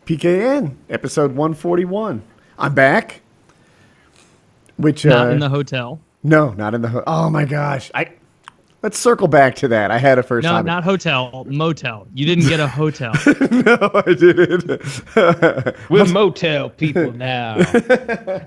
PKN, episode 141. I'm back. Which Not in the hotel. No, not in the oh my gosh. Let's circle back to that. I had a first No, time. not hotel, motel. You didn't get a hotel. No, I didn't. We're motel people now.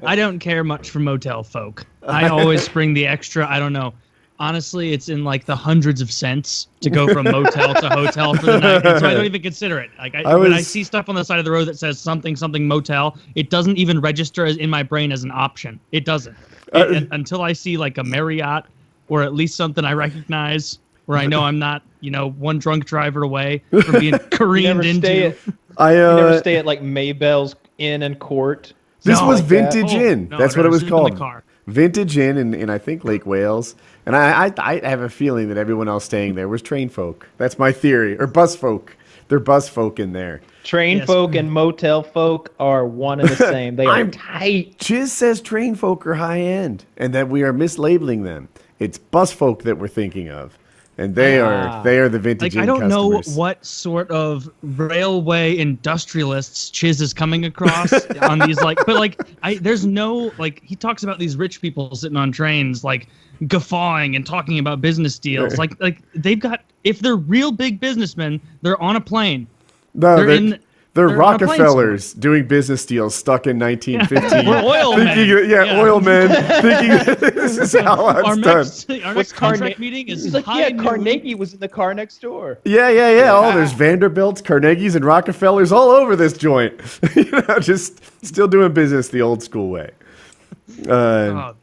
I don't care much for motel folk. I always spring the extra, I don't know. Honestly, it's in like the hundreds of cents to go from motel to hotel for the night, and so I don't even consider it. Like when I see stuff on the side of the road that says something motel, it doesn't even register in my brain as an option. It doesn't until I see like a Marriott or at least something I recognize, where I know I'm not, one drunk driver away from being careened into. You never stay at like Maybell's Inn and Court. This was Vintage Inn. No, That's what it was called. In the car. Vintage Inn in I think Lake Wales. And I have a feeling that everyone else staying there was train folk. That's my theory. Or bus folk. They're bus folk in there. Train folk and motel folk are one and the same. They are tight. Chiz says train folk are high end and that we are mislabeling them. It's bus folk that we're thinking of. And they are the Vintage Inn I don't customers. know what sort of railway industrialists Chiz is coming across on these there's no he talks about these rich people sitting on trains guffawing and talking about business deals. Like they've got, if they're real big businessmen, they're on a plane. No, they're Rockefellers doing business deals stuck in 1915. We're oil men. Oil men thinking this is how it's done. Our next contract meeting is Carnegie was in the car next door. Yeah. Oh, there's Vanderbilts, Carnegies, and Rockefellers all over this joint. Just still doing business the old school way. So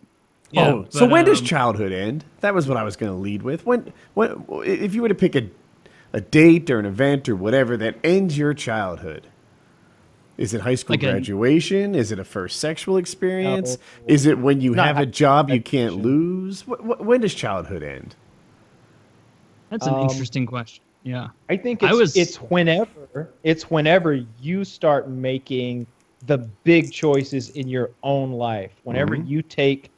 when does childhood end? That was what I was going to lead with. When if you were to pick a date or an event or whatever that ends your childhood, is it high school graduation? Is it a first sexual experience? No. Is it when you have a job you can't lose? When does childhood end? That's an interesting question. Yeah, I think it's whenever you start making the big choices in your own life. Whenever you take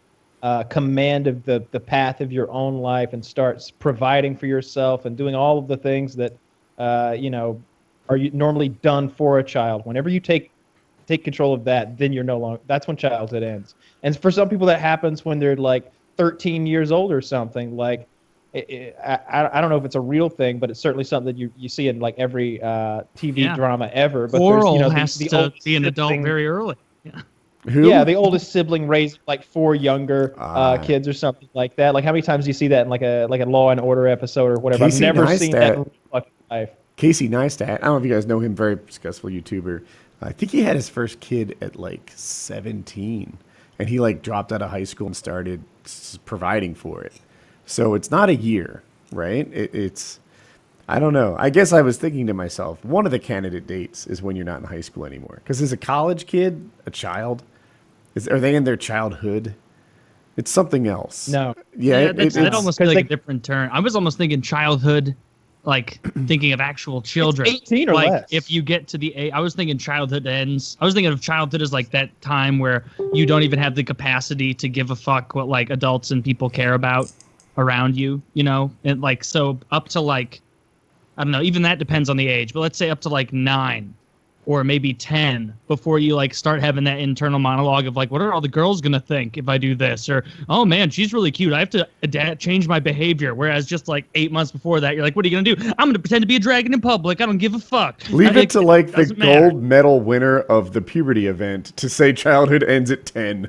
command of the path of your own life and starts providing for yourself and doing all of the things that are normally done for a child. Whenever you take control of that, then you're no longer. That's when childhood ends. And for some people, that happens when they're like 13 years old or something. Like I don't know if it's a real thing, but it's certainly something that you see in like every TV drama ever. But Oral has to be an adult very early. Yeah. Who? Yeah, the oldest sibling raised like 4 younger kids or something like that. Like how many times do you see that in like a Law and Order episode or whatever? Casey I've never seen that in my fucking life. Casey Neistat. I don't know if you guys know him, very successful YouTuber. I think he had his first kid at like 17, and he like dropped out of high school and started providing for it. So it's not a year, right? It's I don't know. I guess I was thinking to myself, one of the candidate dates is when you're not in high school anymore. Because as a college kid, a child, are they in their childhood? It's something else. No. Yeah, that almost feels like a different term. I was almost thinking childhood, like thinking of actual children. It's 18 or like less. If you get to the age, I was thinking childhood ends. I was thinking of childhood as like that time where you don't even have the capacity to give a fuck what like adults and people care about around you, and like so up to like, I don't know, even that depends on the age, but let's say up to like 9 or maybe 10 before you like start having that internal monologue of like, what are all the girls going to think if I do this? Or, oh man, she's really cute. I have to change my behavior. Whereas just like 8 months before that, you're like, what are you going to do? I'm going to pretend to be a dragon in public. I don't give a fuck. Leave it to like the gold medal winner of the puberty event to say childhood ends at 10.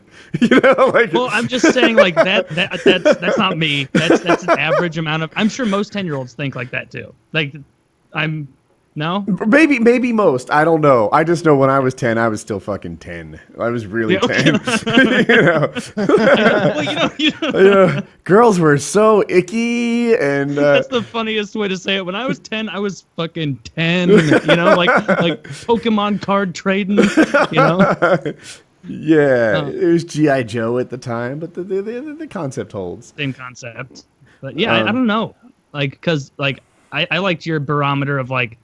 Well, I'm just saying like that's not me. That's an average amount of, I'm sure most 10-year-olds think like that too. Like No? Maybe most. I don't know. I just know when I was 10, I was still fucking 10. I was really 10. Girls were so icky, and that's the funniest way to say it. When I was 10, I was fucking 10. Like Pokemon card trading. Yeah, it was G.I. Joe at the time, but the concept holds. Same concept. But yeah, I don't know. Because I liked your barometer of like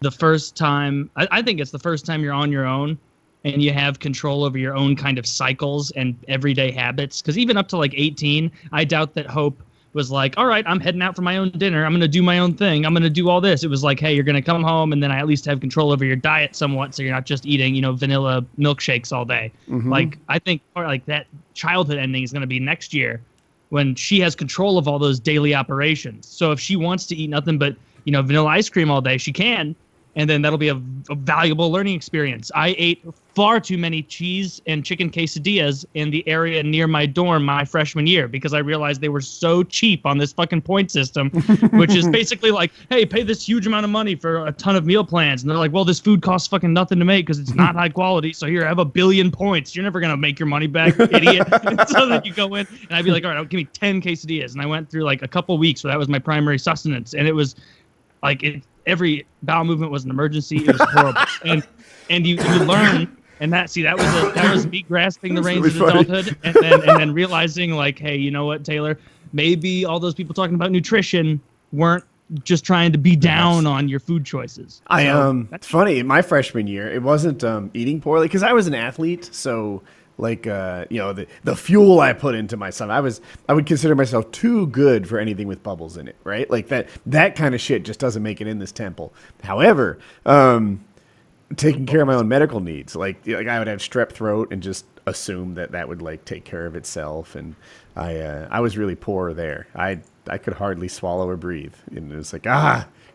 the first time. I think it's the first time you're on your own and you have control over your own kind of cycles and everyday habits. Because even up to like 18, I doubt that Hope was like, all right, I'm heading out for my own dinner. I'm going to do my own thing. I'm going to do all this. It was like, hey, you're going to come home and then I at least have control over your diet somewhat. So you're not just eating, you know, vanilla milkshakes all day. Mm-hmm. Like, I think like that childhood ending is going to be next year when she has control of all those daily operations. So if she wants to eat nothing but, you know, vanilla ice cream all day, she can. And then that'll be a valuable learning experience. I ate far too many cheese and chicken quesadillas in the area near my dorm my freshman year because I realized they were so cheap on this fucking point system, which is basically like, hey, pay this huge amount of money for a ton of meal plans. And they're like, well, this food costs fucking nothing to make because it's not high quality. So here, have 1 billion points. You're never going to make your money back, idiot. So then you go in and I'd be like, all right, give me 10 quesadillas. And I went through like a couple weeks where that was my primary sustenance. And it was like every bowel movement was an emergency. It was horrible. and you learn, and that was me grasping the reins of adulthood, and then realizing like, hey, you know what, Taylor, maybe all those people talking about nutrition weren't just trying to be down on your food choices. It's funny. In my freshman year, it wasn't eating poorly because I was an athlete, so. Like, you know, the fuel I put into myself, I would consider myself too good for anything with bubbles in it, right? Like that kind of shit just doesn't make it in this temple. However, taking care of my own medical needs, like I would have strep throat and just assume that would like take care of itself. And I was really poor there. I could hardly swallow or breathe. And it was like,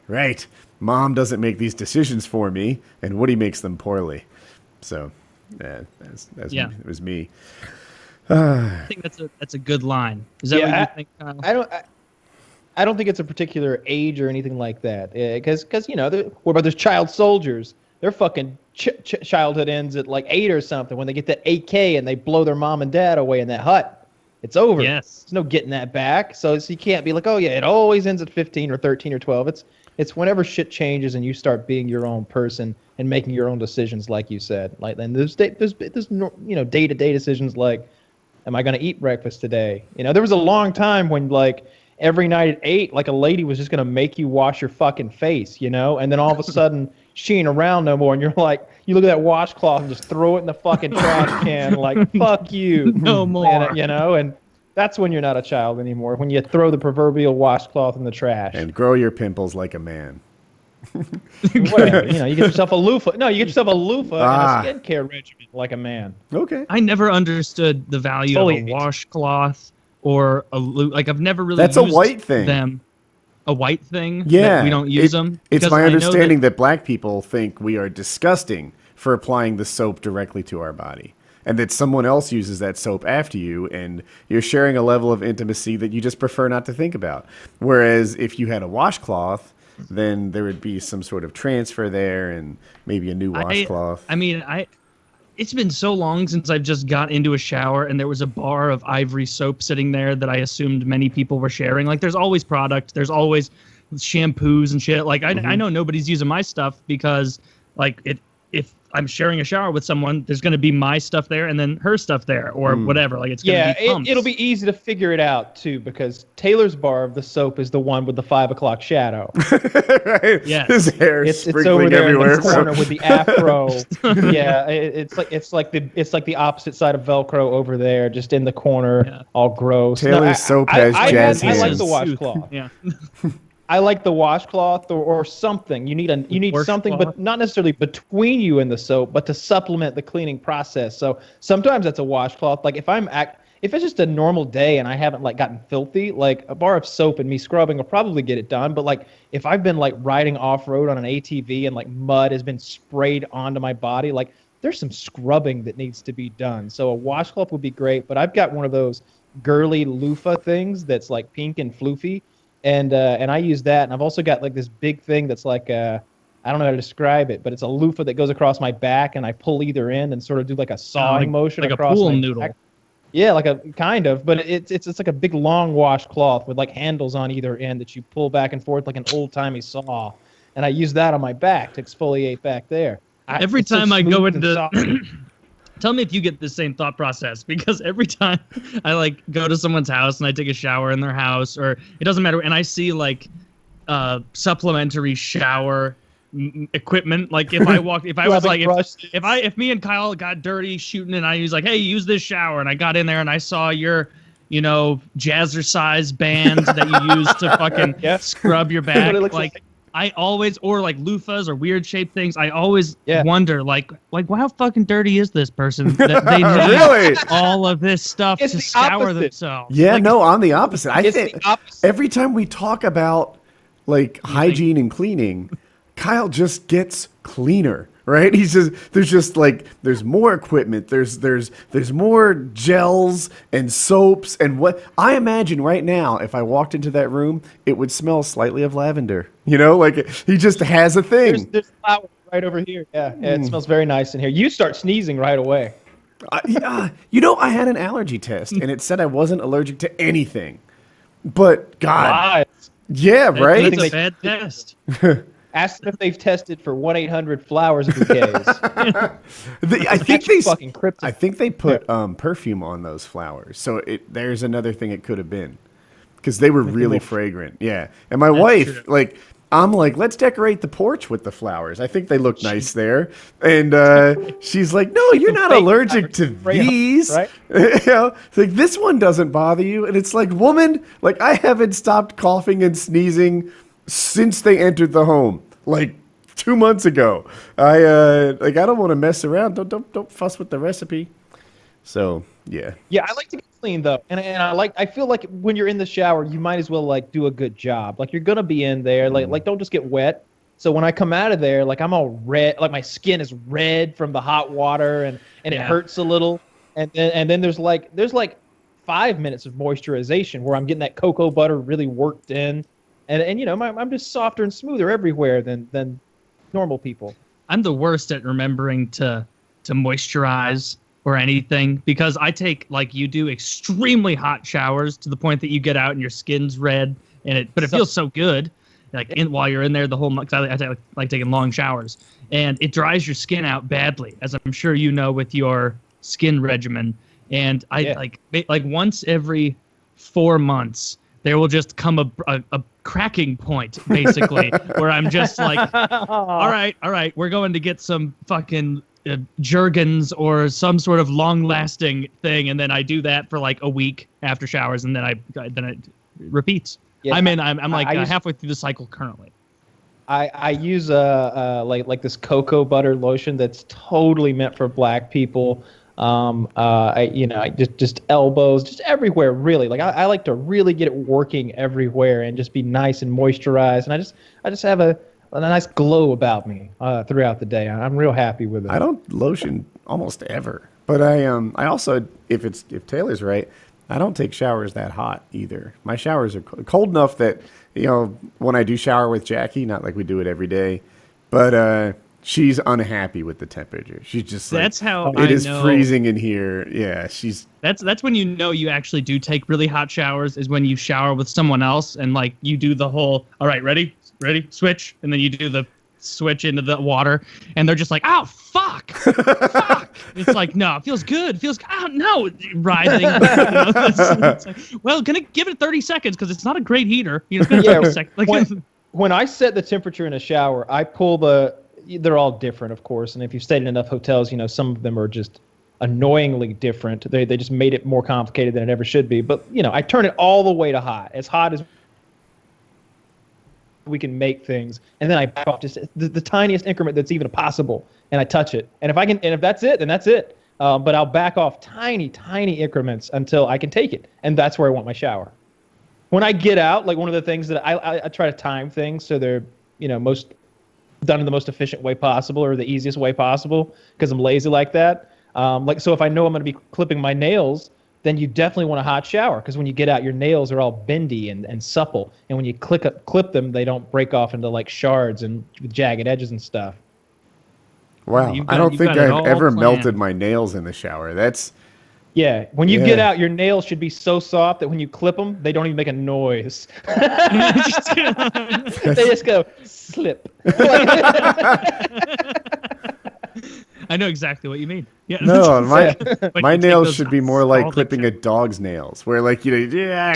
right. Mom doesn't make these decisions for me and Woody makes them poorly. So. Yeah, it was me. I think that's a good line. Is that what you think, Kyle? I don't think it's a particular age or anything like that. Because you know, what about those child soldiers? Their fucking childhood ends at like 8 or something when they get that 8K and they blow their mom and dad away in that hut. It's over. Yes. There's no getting that back. So you can't be like, oh yeah, it always ends at 15 or 13 or 12. It's whenever shit changes and you start being your own person and making your own decisions, like you said. Like, then there's you know, day-to-day decisions like, am I going to eat breakfast today? You know, there was a long time when like every night at 8, like a lady was just going to make you wash your fucking face, you know, and then all of a sudden she ain't around no more, and you're like, you look at that washcloth and just throw it in the fucking trash can, like, fuck you, no more, and, you know, and. That's when you're not a child anymore, when you throw the proverbial washcloth in the trash. And grow your pimples like a man. Whatever. You know, you get yourself a loofah. No, you get yourself a loofah and a skincare regimen like a man. Okay. I never understood the value of a washcloth or like I've never really That's used a white thing. Them. A white thing? Yeah. That we don't use them? It's my understanding that black people think we are disgusting for applying the soap directly to our body. And that someone else uses that soap after you, and you're sharing a level of intimacy that you just prefer not to think about. Whereas if you had a washcloth, then there would be some sort of transfer there and maybe a new washcloth. It's been so long since I've just got into a shower and there was a bar of Ivory soap sitting there that I assumed many people were sharing. Like, there's always product. There's always shampoos and shit. Like, I know nobody's using my stuff because, like, if I'm sharing a shower with someone, there's going to be my stuff there and then her stuff there or whatever. Like, it's going to be pumps. It'll be easy to figure it out too, because Taylor's bar of the soap is the one with the 5 o'clock shadow. Right? Yeah. His hair it's sprinkling over there everywhere. in the corner with the afro. Yeah, it's like the opposite side of Velcro over there, just in the corner, all gross. Taylor's soap has jazz hands. I like the washcloth. Yeah. I like the washcloth or something. You need something, but not necessarily between you and the soap, but to supplement the cleaning process. So sometimes that's a washcloth. Like if it's just a normal day and I haven't like gotten filthy, like a bar of soap and me scrubbing will probably get it done. But like if I've been like riding off road on an ATV and like mud has been sprayed onto my body, like there's some scrubbing that needs to be done. So a washcloth would be great. But I've got one of those girly loofah things that's like pink and floofy. And I use that, and I've also got like this big thing that's like I don't know how to describe it, but it's a loofah that goes across my back, and I pull either end and sort of do like a sawing motion like across a pool my noodle. back. Yeah, like a kind of, but it's like a big long washcloth with like handles on either end that you pull back and forth like an old timey saw, and I use that on my back to exfoliate back there. Every time I go into tell me if you get the same thought process, because every time I like go to someone's house and I take a shower in their house, or it doesn't matter, and I see like supplementary shower equipment, like if me and Kyle got dirty shooting and I was like, hey, use this shower, and I got in there and I saw your jazzercise bands that you use to fucking scrub your back. Like I always, or like loofahs or weird shaped things. I always wonder, like, how fucking dirty is this person that they need really? all of this stuff to scour themselves? Yeah, no, I'm the opposite. I think every time we talk about like hygiene and cleaning, Kyle just gets cleaner. Right? He's just there's more equipment, there's more gels and soaps and what I imagine right now if I walked into that room, it would smell slightly of lavender. Like he just has a thing. There's flowers right over here. Yeah, it smells very nice in here. You start sneezing right away. I had an allergy test and it said I wasn't allergic to anything. But God. Yeah, right? That's a bad test. Ask them if they've tested for 1-800-Flowers bouquets. I think they put perfume on those flowers. So there's another thing it could have been. Because they were really fragrant. Yeah. And my wife, I'm like, let's decorate the porch with the flowers. I think they look nice there. And she's like, no, you're not allergic to these. Right? It's like, this one doesn't bother you. And it's like, woman, like I haven't stopped coughing and sneezing since they entered the home, like 2 months ago. I don't want to mess around. Don't fuss with the recipe. So yeah. Yeah, I like to get clean though, and I feel like when you're in the shower, you might as well like do a good job. Like you're gonna be in there, like don't just get wet. So when I come out of there, like I'm all red, like my skin is red from the hot water, and it hurts a little. And then there's like 5 minutes of moisturization where I'm getting that cocoa butter really worked in. And I'm just softer and smoother everywhere than normal people. I'm the worst at remembering to moisturize or anything because I take, like you do, extremely hot showers to the point that you get out and your skin's red but it feels so good. While you're in there the whole month, I like taking long showers, and it dries your skin out badly, as I'm sure you know with your skin regimen. And I like once every 4 months. There will just come a cracking point, basically, where I'm just like, all right, we're going to get some fucking Jergens or some sort of long-lasting thing, and then I do that for like a week after showers, and then it repeats. Yeah, I'm like halfway through the cycle currently. I use like this cocoa butter lotion that's totally meant for black people. Just elbows, just everywhere, really. Like I like to really get it working everywhere and just be nice and moisturized. And I just have a nice glow about me throughout the day. I'm real happy with it. I don't lotion almost ever, but I also, if Taylor's right, I don't take showers that hot either. My showers are cold enough that when I do shower with Jackie, not like we do it every day, but she's unhappy with the temperature. She's just like, that's how it is freezing in here. Yeah, that's when you know you actually do take really hot showers, is when you shower with someone else and like you do the whole, all right, ready, switch, and then you do the switch into the water, and they're just like, oh fuck. It's like, no, it feels good. It feels, oh no, writhing. It's like, well, gonna give it 30 seconds because it's not a great heater. It's gonna take a second. Like, when I set the temperature in a shower, I pull they're all different, of course, and if you've stayed in enough hotels, some of them are just annoyingly different. They just made it more complicated than it ever should be. But I turn it all the way to hot as we can make things, and then I back off just the tiniest increment that's even possible, and I touch it. And if that's it, then that's it. But I'll back off tiny increments until I can take it, and that's where I want my shower. When I get out, like one of the things that I try to time things so they're most done in the most efficient way possible or the easiest way possible, because I'm lazy like that. So if I know I'm going to be clipping my nails, then you definitely want a hot shower, because when you get out, your nails are all bendy and supple, and when you clip them, they don't break off into like shards and with jagged edges and stuff. Wow, I don't think I've ever melted my nails in the shower. Yeah, when you get out, your nails should be so soft that when you clip them, they don't even make a noise. They just go slip. I know exactly what you mean. Yeah. No, my nails should be more like clipping a dog's nails, where like and then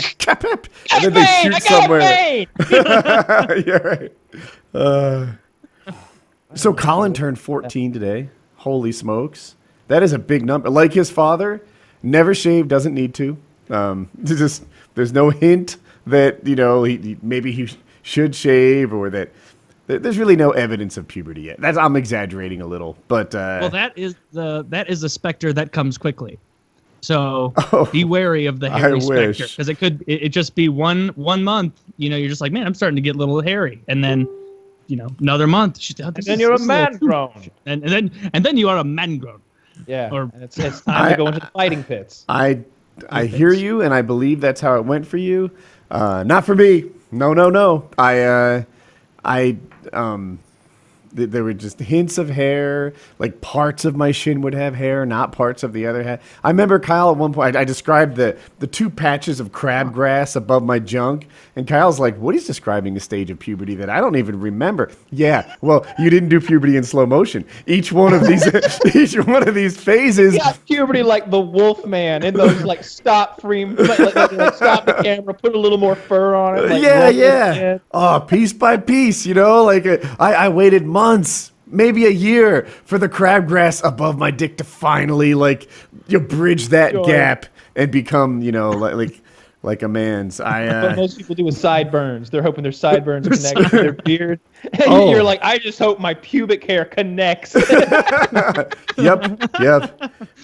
they shoot somewhere. Yeah, right. So Colin turned 14 today. Holy smokes, that is a big number. Like his father, never shaved, doesn't need to. There's no hint that maybe he should shave, or that there's really no evidence of puberty yet. I'm exaggerating a little, but well, that is a specter that comes quickly. So be wary of the hairy specter, because it just be one month. You're just like, man, I'm starting to get a little hairy, and then another month, and then you're a man grown, and then you are a man grown. Yeah, and it's time to go into the fighting pits. I hear you, and I believe that's how it went for you. Not for me. No. There were just hints of hair, like parts of my shin would have hair, not parts of the other head. I remember Kyle at one point, I described the two patches of crabgrass above my junk, and Kyle's like, what he's describing a stage of puberty that I don't even remember. Yeah, well, you didn't do puberty in slow motion. Each one of these phases. Yeah, puberty like the wolf man, and those like stop frame, like stop the camera, put a little more fur on it. Like yeah. Oh, piece by piece, I waited months, maybe a year, for the crabgrass above my dick to finally bridge that gap and become like a man's. What most people do with sideburns. They're hoping their sideburns connect to their beard. And you're like, I just hope my pubic hair connects. Yep.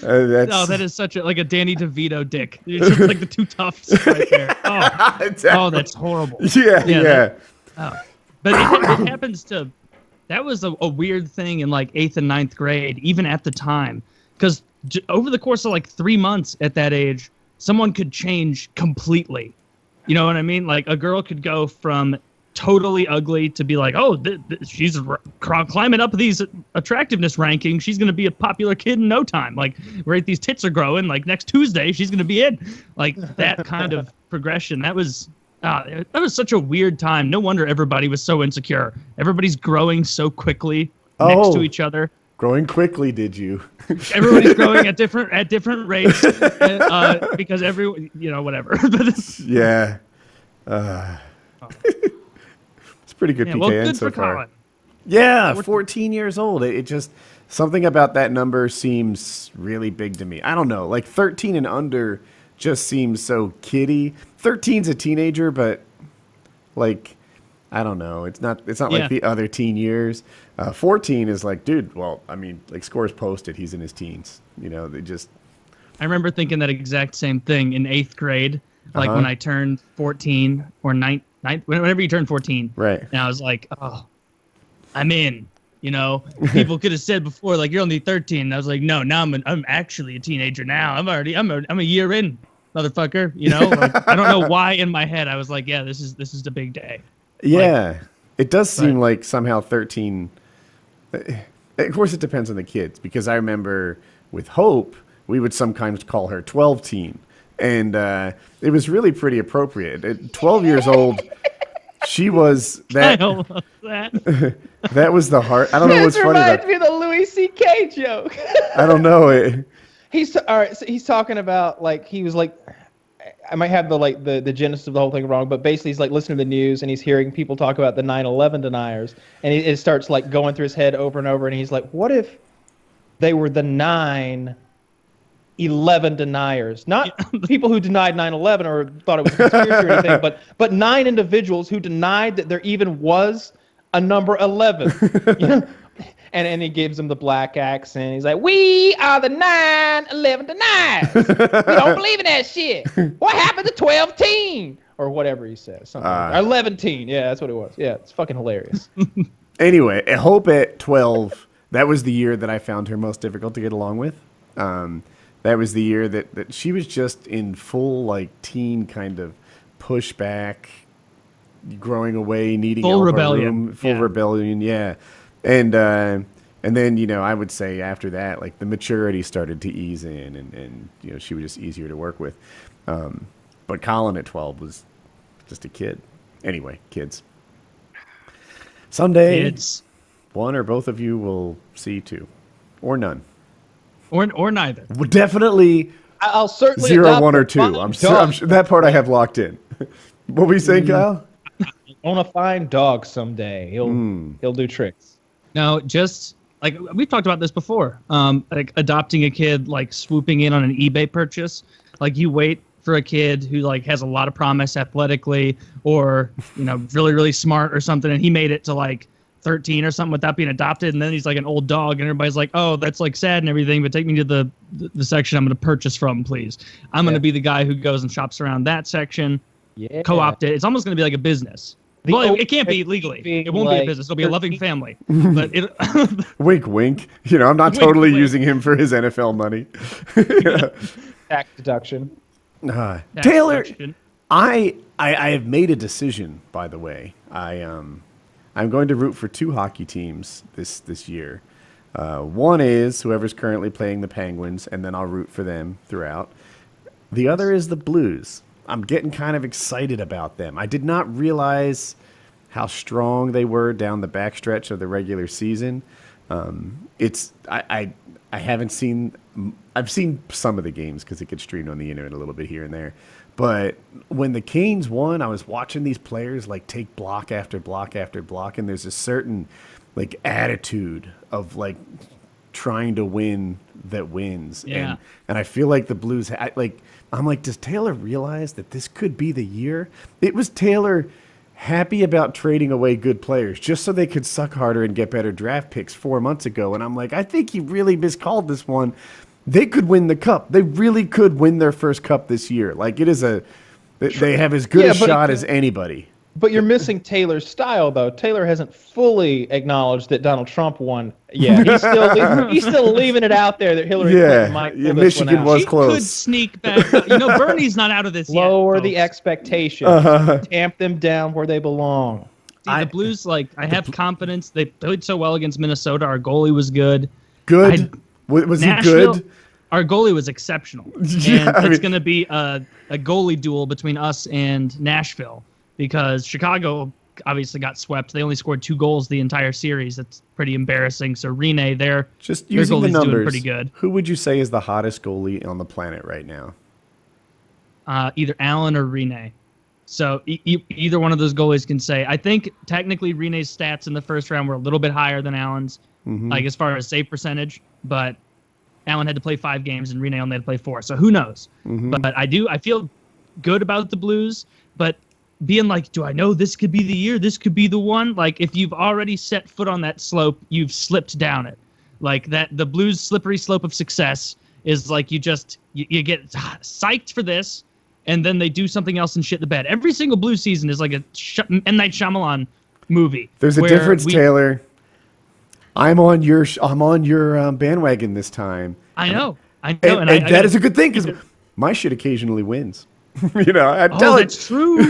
That is such a Danny DeVito dick. It's just like the two tufts right there. Oh, exactly. That's horrible. Yeah. But it happens to. That was a weird thing in 8th and 9th grade, even at the time, because over the course of 3 months at that age, someone could change completely. You know what I mean? Like a girl could go from totally ugly to be like, oh, she's climbing up these attractiveness rankings. She's going to be a popular kid in no time. These tits are growing. Next Tuesday, she's going to be in. That kind of progression. That was such a weird time. No wonder everybody was so insecure. Everybody's growing so quickly next to each other. Growing quickly, did you? Everybody's growing at different rates because everyone, whatever. Yeah. It's pretty good PKN good so for far. Colin. Yeah, 14 years old. It just, something about that number seems really big to me. I don't know. 13 and under just seems so kiddie. 13's a teenager, but I don't know. It's not like the other teen years. 14 is dude, well, I mean, scores posted, he's in his teens. They just. I remember thinking that exact same thing in 8th grade, when I turned 14 or 9th, whenever you turn 14. Right. And I was like, oh, I'm in. People could have said before, you're only 13. And I was like, no, now I'm actually a teenager now. I'm a year in, motherfucker. I don't know why in my head I was like, yeah, this is the big day. Yeah, it does seem like somehow 13. Of course, it depends on the kids, because I remember with Hope, we would sometimes call her 12 teen, and it was really pretty appropriate. At 12 years old, she was that. I love that. That was the heart. I don't know what's funny about. This reminds me of the Louis C.K. joke. I don't know. He's all right. So he's talking about he was I might have the genesis of the whole thing wrong, but basically he's listening to the news and he's hearing people talk about the 9/11 deniers, and it starts going through his head over and over, and he's like, what if they were the 9/11 deniers? Not people who denied 9/11 or thought it was a conspiracy or anything, but 9 individuals who denied that there even was a number 11. And he gives him the black accent. He's like, we are the 9/11 deniers. We don't believe in that shit. What happened to 12 teen? Or whatever he says. Something or 11 teen. Yeah, that's what it was. Yeah, it's fucking hilarious. Anyway, I hope at 12, that was the year that I found her most difficult to get along with. That was the year that she was just in full teen kind of pushback, growing away, needing full rebellion. Full rebellion, yeah. And then, I would say after that, the maturity started to ease in, and she was just easier to work with. But Colin at 12 was just a kid. Anyway, kids. Someday, one or both of you will see two, or none. Or neither. Well, definitely I'll certainly 0, 1, or 2. I'm sure that part I have locked in. What were you saying, Kyle? Own a fine dog someday. He'll do tricks. No, just we've talked about this before. Adopting a kid, swooping in on an eBay purchase. You wait for a kid who like has a lot of promise athletically, or really really smart or something, and he made it to like 13 or something without being adopted, and then he's like an old dog, and everybody's like, oh, that's like sad and everything, but take me to the section I'm going to purchase from, please. I'm going to be the guy who goes and shops around that section. Yeah. Co-opt it. It's almost going to be like a business. Well, it can't be legally. It won't be a business. It'll be a loving family. But wink, wink. I'm not totally using him for his NFL money. Tax deduction. Taylor, deduction. I have made a decision, by the way. I'm going to root for 2 hockey teams this year. One is whoever's currently playing the Penguins, and then I'll root for them throughout. The other is the Blues. I'm getting kind of excited about them. I did not realize how strong they were down the backstretch of the regular season. I haven't seen. I've seen some of the games because it gets streamed on the internet a little bit here and there. But when the Canes won, I was watching these players like take block after block after block, and there's a certain like attitude of like trying to win that wins. Yeah. And I feel like the Blues I'm like, does Taylor realize that this could be the year? It was Taylor happy about trading away good players just so they could suck harder and get better draft picks 4 months ago. And I'm like, I think he really miscalled this one. They could win the cup. They really could win their first cup this year. Like they have as good a shot as anybody. But you're missing Taylor's style, though. Taylor hasn't fully acknowledged that Donald Trump won. Yeah, he's still leaving it out there that Hillary Clinton might pull this Michigan one out. was close. Could sneak back. Bernie's not out of this yet. Lower the expectations. Tamp them down where they belong. See, the Blues, I have confidence. They played so well against Minnesota. Our goalie was good. Good? Was he good? Our goalie was exceptional. And it's going to be a goalie duel between us and Nashville. Because Chicago obviously got swept. They only scored 2 goals the entire series. That's pretty embarrassing. So Rene, their goalie's doing pretty good. Who would you say is the hottest goalie on the planet right now? Either Allen or Rene. So either one of those goalies can say. I think technically Rene's stats in the first round were a little bit higher than Allen's, like as far as save percentage. But Allen had to play 5 games and Rene only had to play 4. So who knows? But I feel good about the Blues. But being like, do I know this could be the year? This could be the one? Like, if you've already set foot on that slope, you've slipped down it. Like, the Blues' slippery slope of success is like you get psyched for this, and then they do something else and shit the bed. Every single Blues season is like a M. Night Shyamalan movie. There's a difference, Taylor. I'm on your bandwagon this time. I know. And that is a good thing because my shit occasionally wins. I'm telling you. That's true.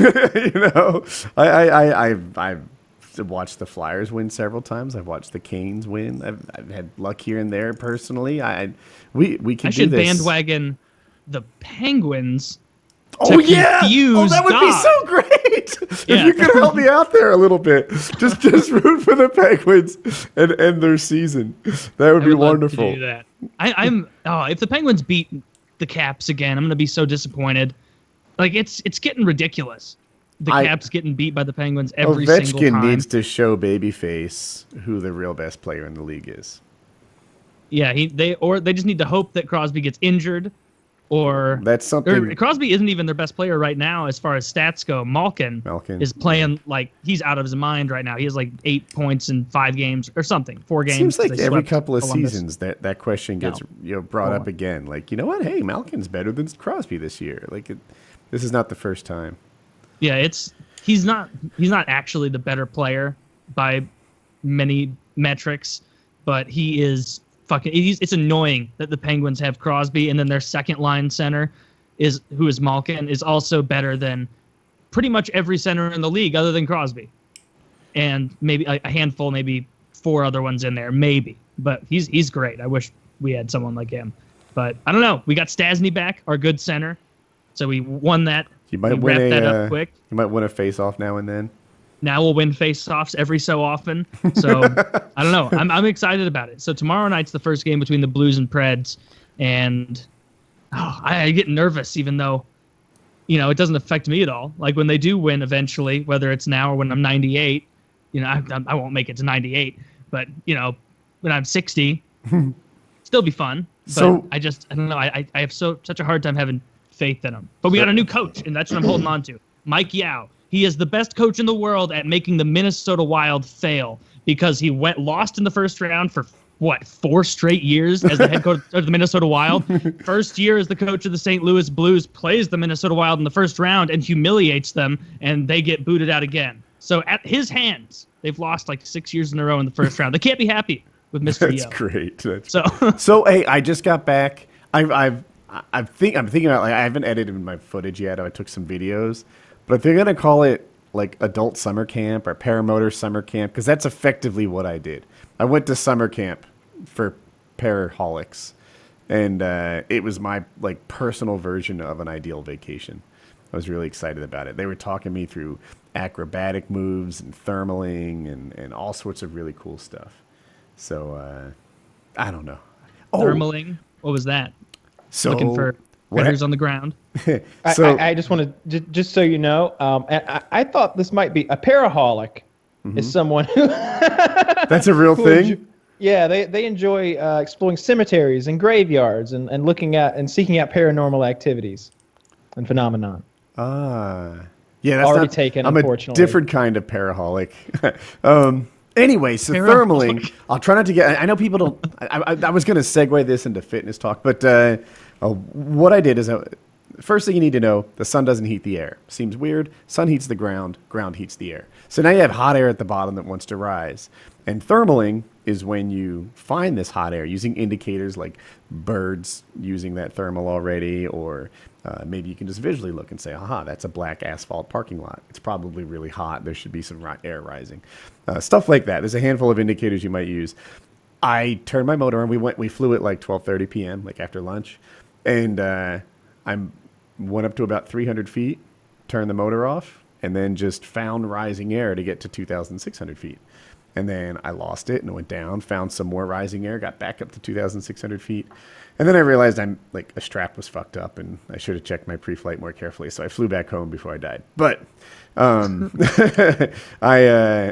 I've watched the Flyers win several times. I've watched the Canes win. I've had luck here and there personally. We can do this. I should bandwagon the Penguins. Oh yeah! That would be so great if you could help me out there a little bit. Just root for the Penguins and end their season. That would be wonderful. To do that. If the Penguins beat the Caps again, I'm going to be so disappointed. Like, it's getting ridiculous. The Caps getting beat by the Penguins every single time. Ovechkin needs to show babyface who the real best player in the league is. Yeah, they just need to hope that Crosby gets injured, or that's something. Or Crosby isn't even their best player right now as far as stats go. Malkin is playing like he's out of his mind right now. He has like 8 points in 5 games or something, 4 games. Seems like every couple of seasons that question gets brought up again. Like, you know what? Hey, Malkin's better than Crosby this year. Like, this is not the first time. Yeah, he's not actually the better player by many metrics, but he is it's annoying that the Penguins have Crosby and then their second line center who is Malkin is also better than pretty much every center in the league other than Crosby. And maybe a handful, maybe 4 other ones in there, maybe. But he's great. I wish we had someone like him. But I don't know. We got Stastny back, our good center. So we won that. You might win that up quick. You might win a face-off now and then. Now we'll win face-offs every so often. So I don't know. I'm excited about it. So tomorrow night's the first game between the Blues and Preds, and I get nervous even though, it doesn't affect me at all. Like when they do win eventually, whether it's now or when I'm 98, I won't make it to 98, but when I'm 60, still be fun. But I don't know. I have such a hard time having faith in him. But we got a new coach, and that's what I'm holding on to. Mike Yao. He is the best coach in the world at making the Minnesota Wild fail because he lost in the first round for 4 straight years as the head coach of the Minnesota Wild. First year as the coach of the St. Louis Blues, plays the Minnesota Wild in the first round and humiliates them, and they get booted out again. So at his hands, they've lost like 6 years in a row in the first round. They can't be happy with Mr. That's Yao. great. So hey, I just got back. I'm thinking about, like, I haven't edited my footage yet. I took some videos, but if they're gonna call it like adult summer camp or paramotor summer camp, because that's effectively what I did. I went to summer camp for Paraholics, and it was my like personal version of an ideal vacation. I was really excited about it. They were talking me through acrobatic moves and thermaling and all sorts of really cool stuff. So I don't know. Thermaling? What was that? So looking for critters on the ground. I just want to, just so you know, I thought this might be a paraholic. Is someone who that's a real thing. They enjoy exploring cemeteries and graveyards and looking at and seeking out paranormal activities and phenomenon. Yeah, that's already taken. I'm unfortunately, a different kind of paraholic. Anyway, so thermaling. I'll try not to get. I know people don't. I was going to segue this into fitness talk, but what I did is, first thing you need to know: the sun doesn't heat the air. Seems weird. Sun heats the ground. Ground heats the air. So now you have hot air at the bottom that wants to rise. And thermaling is when you find this hot air using indicators like birds using that thermal already, or maybe you can just visually look and say, aha, that's a black asphalt parking lot. It's probably really hot. There should be some air rising. Stuff like that. There's a handful of indicators you might use. I turned my motor on. We flew at like 12:30 p.m., like after lunch. And I went up to about 300 feet, turned the motor off, and then just found rising air to get to 2,600 feet. And then I lost it and went down, found some more rising air, got back up to 2,600 feet. And then I realized a strap was fucked up and I should have checked my pre-flight more carefully. So I flew back home before I died. But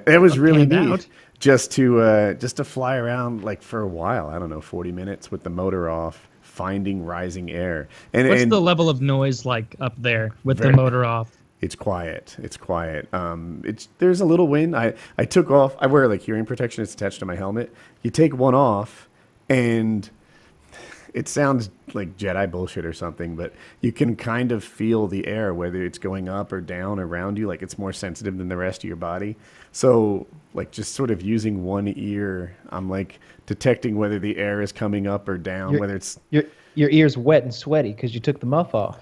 it was really neat just to fly around like for a while. I don't know, 40 minutes with the motor off, finding rising air. What's the level of noise like up there with the motor off? It's quiet. There's a little wind. I took off. I wear like hearing protection. It's attached to my helmet. You take one off, and it sounds like Jedi bullshit or something, but you can kind of feel the air, whether it's going up or down around you. Like it's more sensitive than the rest of your body. So like just sort of using one ear, I'm like detecting whether the air is coming up or down, whether it's your ear's wet and sweaty because you took the muff off.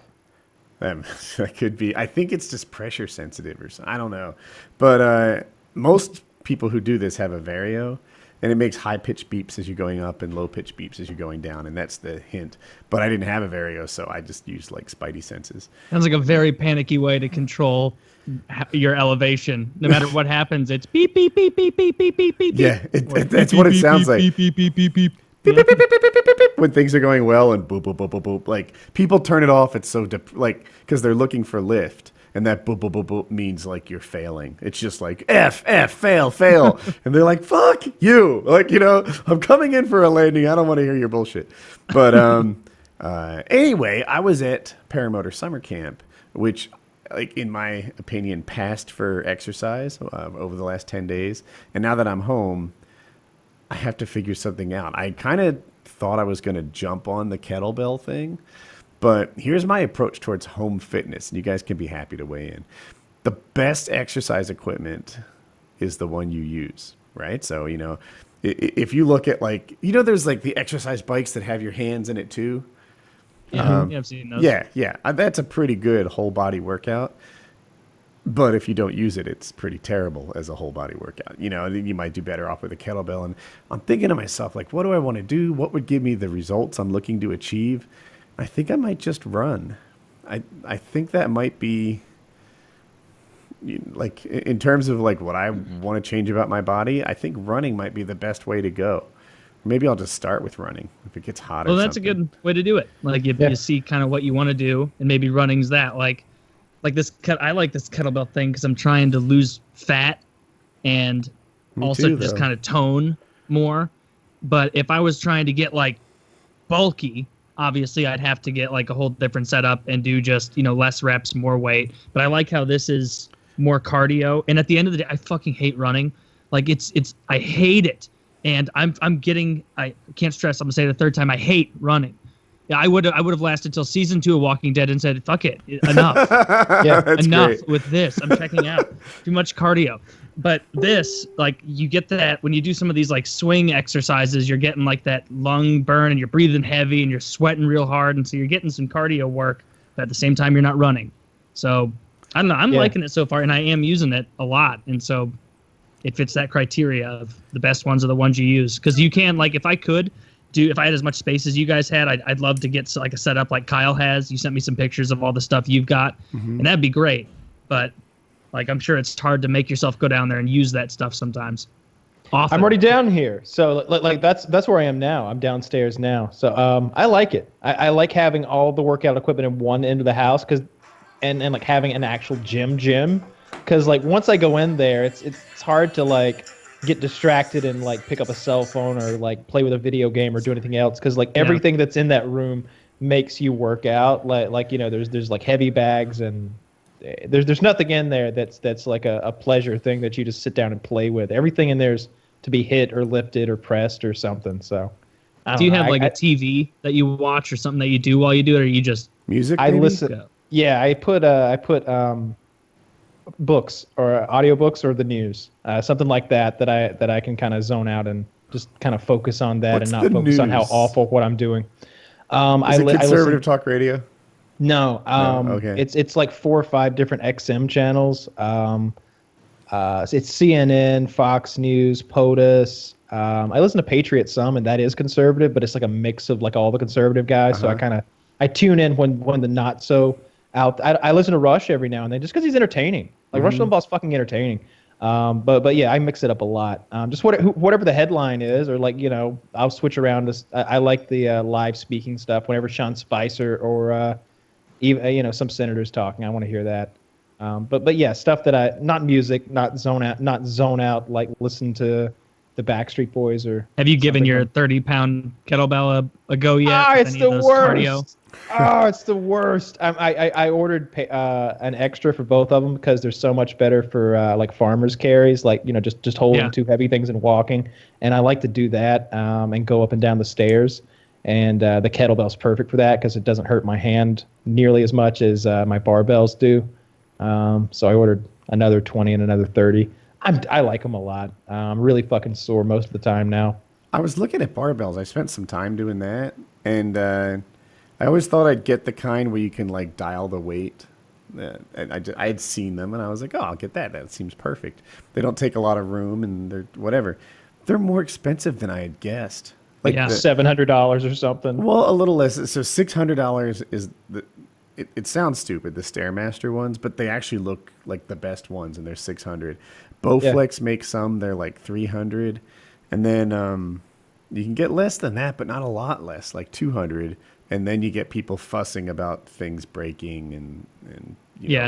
That could be. I think it's just pressure sensitive or something. I don't know. But most people who do this have a Vario, and it makes high-pitched beeps as you're going up and low-pitched beeps as you're going down, and that's the hint. But I didn't have a Vario, so I just used, like, spidey senses. Sounds like a very panicky way to control your elevation. No matter what happens, it's beep, beep, beep, beep, beep, beep, beep, beep. Yeah, that's what it sounds like. Beep, beep, beep, beep, beep. Beep, beep, beep, beep, beep, beep, beep, beep, when things are going well, and boop, boop, boop, boop, boop. Like, people turn it off. It's so, because they're looking for lift. And that boop, boop, boop, boop means, like, you're failing. It's just like, fail. And they're like, fuck you. Like, I'm coming in for a landing. I don't want to hear your bullshit. But anyway, I was at Paramotor Summer Camp, which, like, in my opinion, passed for exercise over the last 10 days. And now that I'm home, I have to figure something out. I kind of thought I was going to jump on the kettlebell thing, but here's my approach towards home fitness, and you guys can be happy to weigh in. The best exercise equipment is the one you use, right? So, if you look at there's like the exercise bikes that have your hands in it too. Yeah, I've seen those. Yeah. That's a pretty good whole body workout. But if you don't use it, it's pretty terrible as a whole body workout. You might do better off with a kettlebell. And I'm thinking to myself, like, what do I want to do? What would give me the results I'm looking to achieve? I think I might just run. I think that might be, like, in terms of like what I want to change about my body, I think running might be the best way to go. Maybe I'll just start with running if it gets hot. Well, that's a good way to do it. Like you see kind of what you want to do, and maybe running's that. Like this I like this kettlebell thing because I'm trying to lose fat and also kind of tone more. But if I was trying to get like bulky, obviously I'd have to get like a whole different setup and do just, less reps, more weight. But I like how this is more cardio. And at the end of the day, I fucking hate running. Like I hate it. And I can't stress, I'm gonna say it a third time, I hate running. Yeah, I would have lasted till season 2 of Walking Dead and said, fuck it, enough. Enough great. With this. I'm checking out. Too much cardio. But this, like, you get that when you do some of these like swing exercises, you're getting like that lung burn and you're breathing heavy and you're sweating real hard. And so you're getting some cardio work, but at the same time, you're not running. So I don't know. I'm liking it so far, and I am using it a lot. And so it fits that criteria of the best ones are the ones you use. Because you can, like, if I had as much space as you guys had, I'd love to get like a setup like Kyle has. You sent me some pictures of all the stuff you've got, and that'd be great. But like, I'm sure it's hard to make yourself go down there and use that stuff sometimes. Often. I'm already down here, so like that's where I am now. I'm downstairs now, so I like it. I like having all the workout equipment in one end of the house, and like having an actual gym. Because like once I go in there, it's hard to like get distracted and like pick up a cell phone or like play with a video game or do anything else. Because like everything that's in that room makes you work out. Like there's like heavy bags and there's nothing in there that's like a pleasure thing that you just sit down and play with. Everything in there's to be hit or lifted or pressed or something. So do you have like a TV that you watch or something that you do while you do it, or you just music? I listen. Yeah, I put books or audiobooks or the news, something like that I can kind of zone out and just kind of focus on that. What's and not focus on how awful what I'm doing. Is it conservative talk radio? No, okay. It's like 4 or 5 different XM channels. It's CNN, Fox News, POTUS. I listen to Patriot some, and that is conservative, but it's like a mix of like all the conservative guys. So I tune in when the not so out. I listen to Rush every now and then just because he's entertaining. Like Rush Limbaugh's fucking entertaining. But yeah, I mix it up a lot. Just whatever the headline is, or like I'll switch around. I like the live speaking stuff. Whenever Sean Spicer or even some senators talking, I want to hear that. But yeah, stuff that not music, not zone out like listen to the Backstreet Boys or. Have you given your 30-pound kettlebell a go yet? It's the worst. Oh, it's the worst. I ordered an extra for both of them because they're so much better for like farmers carries, like just holding two heavy things and walking. And I like to do that and go up and down the stairs. And the kettlebell's perfect for that because it doesn't hurt my hand nearly as much as my barbells do. So I ordered another 20 and another 30. I like them a lot. I'm really fucking sore most of the time now. I was looking at barbells. I spent some time doing that, and I always thought I'd get the kind where you can like dial the weight. And I had seen them, and I was like, oh, I'll get that. That seems perfect. They don't take a lot of room, and they're whatever. They're more expensive than I had guessed. Like $700 or something. Well, a little less. So $600 is the. It sounds stupid, the Stairmaster ones, but they actually look like the best ones, and they're $600. Bowflex makes some; they're like $300, and then you can get less than that, but not a lot less, like $200. And then you get people fussing about things breaking, and and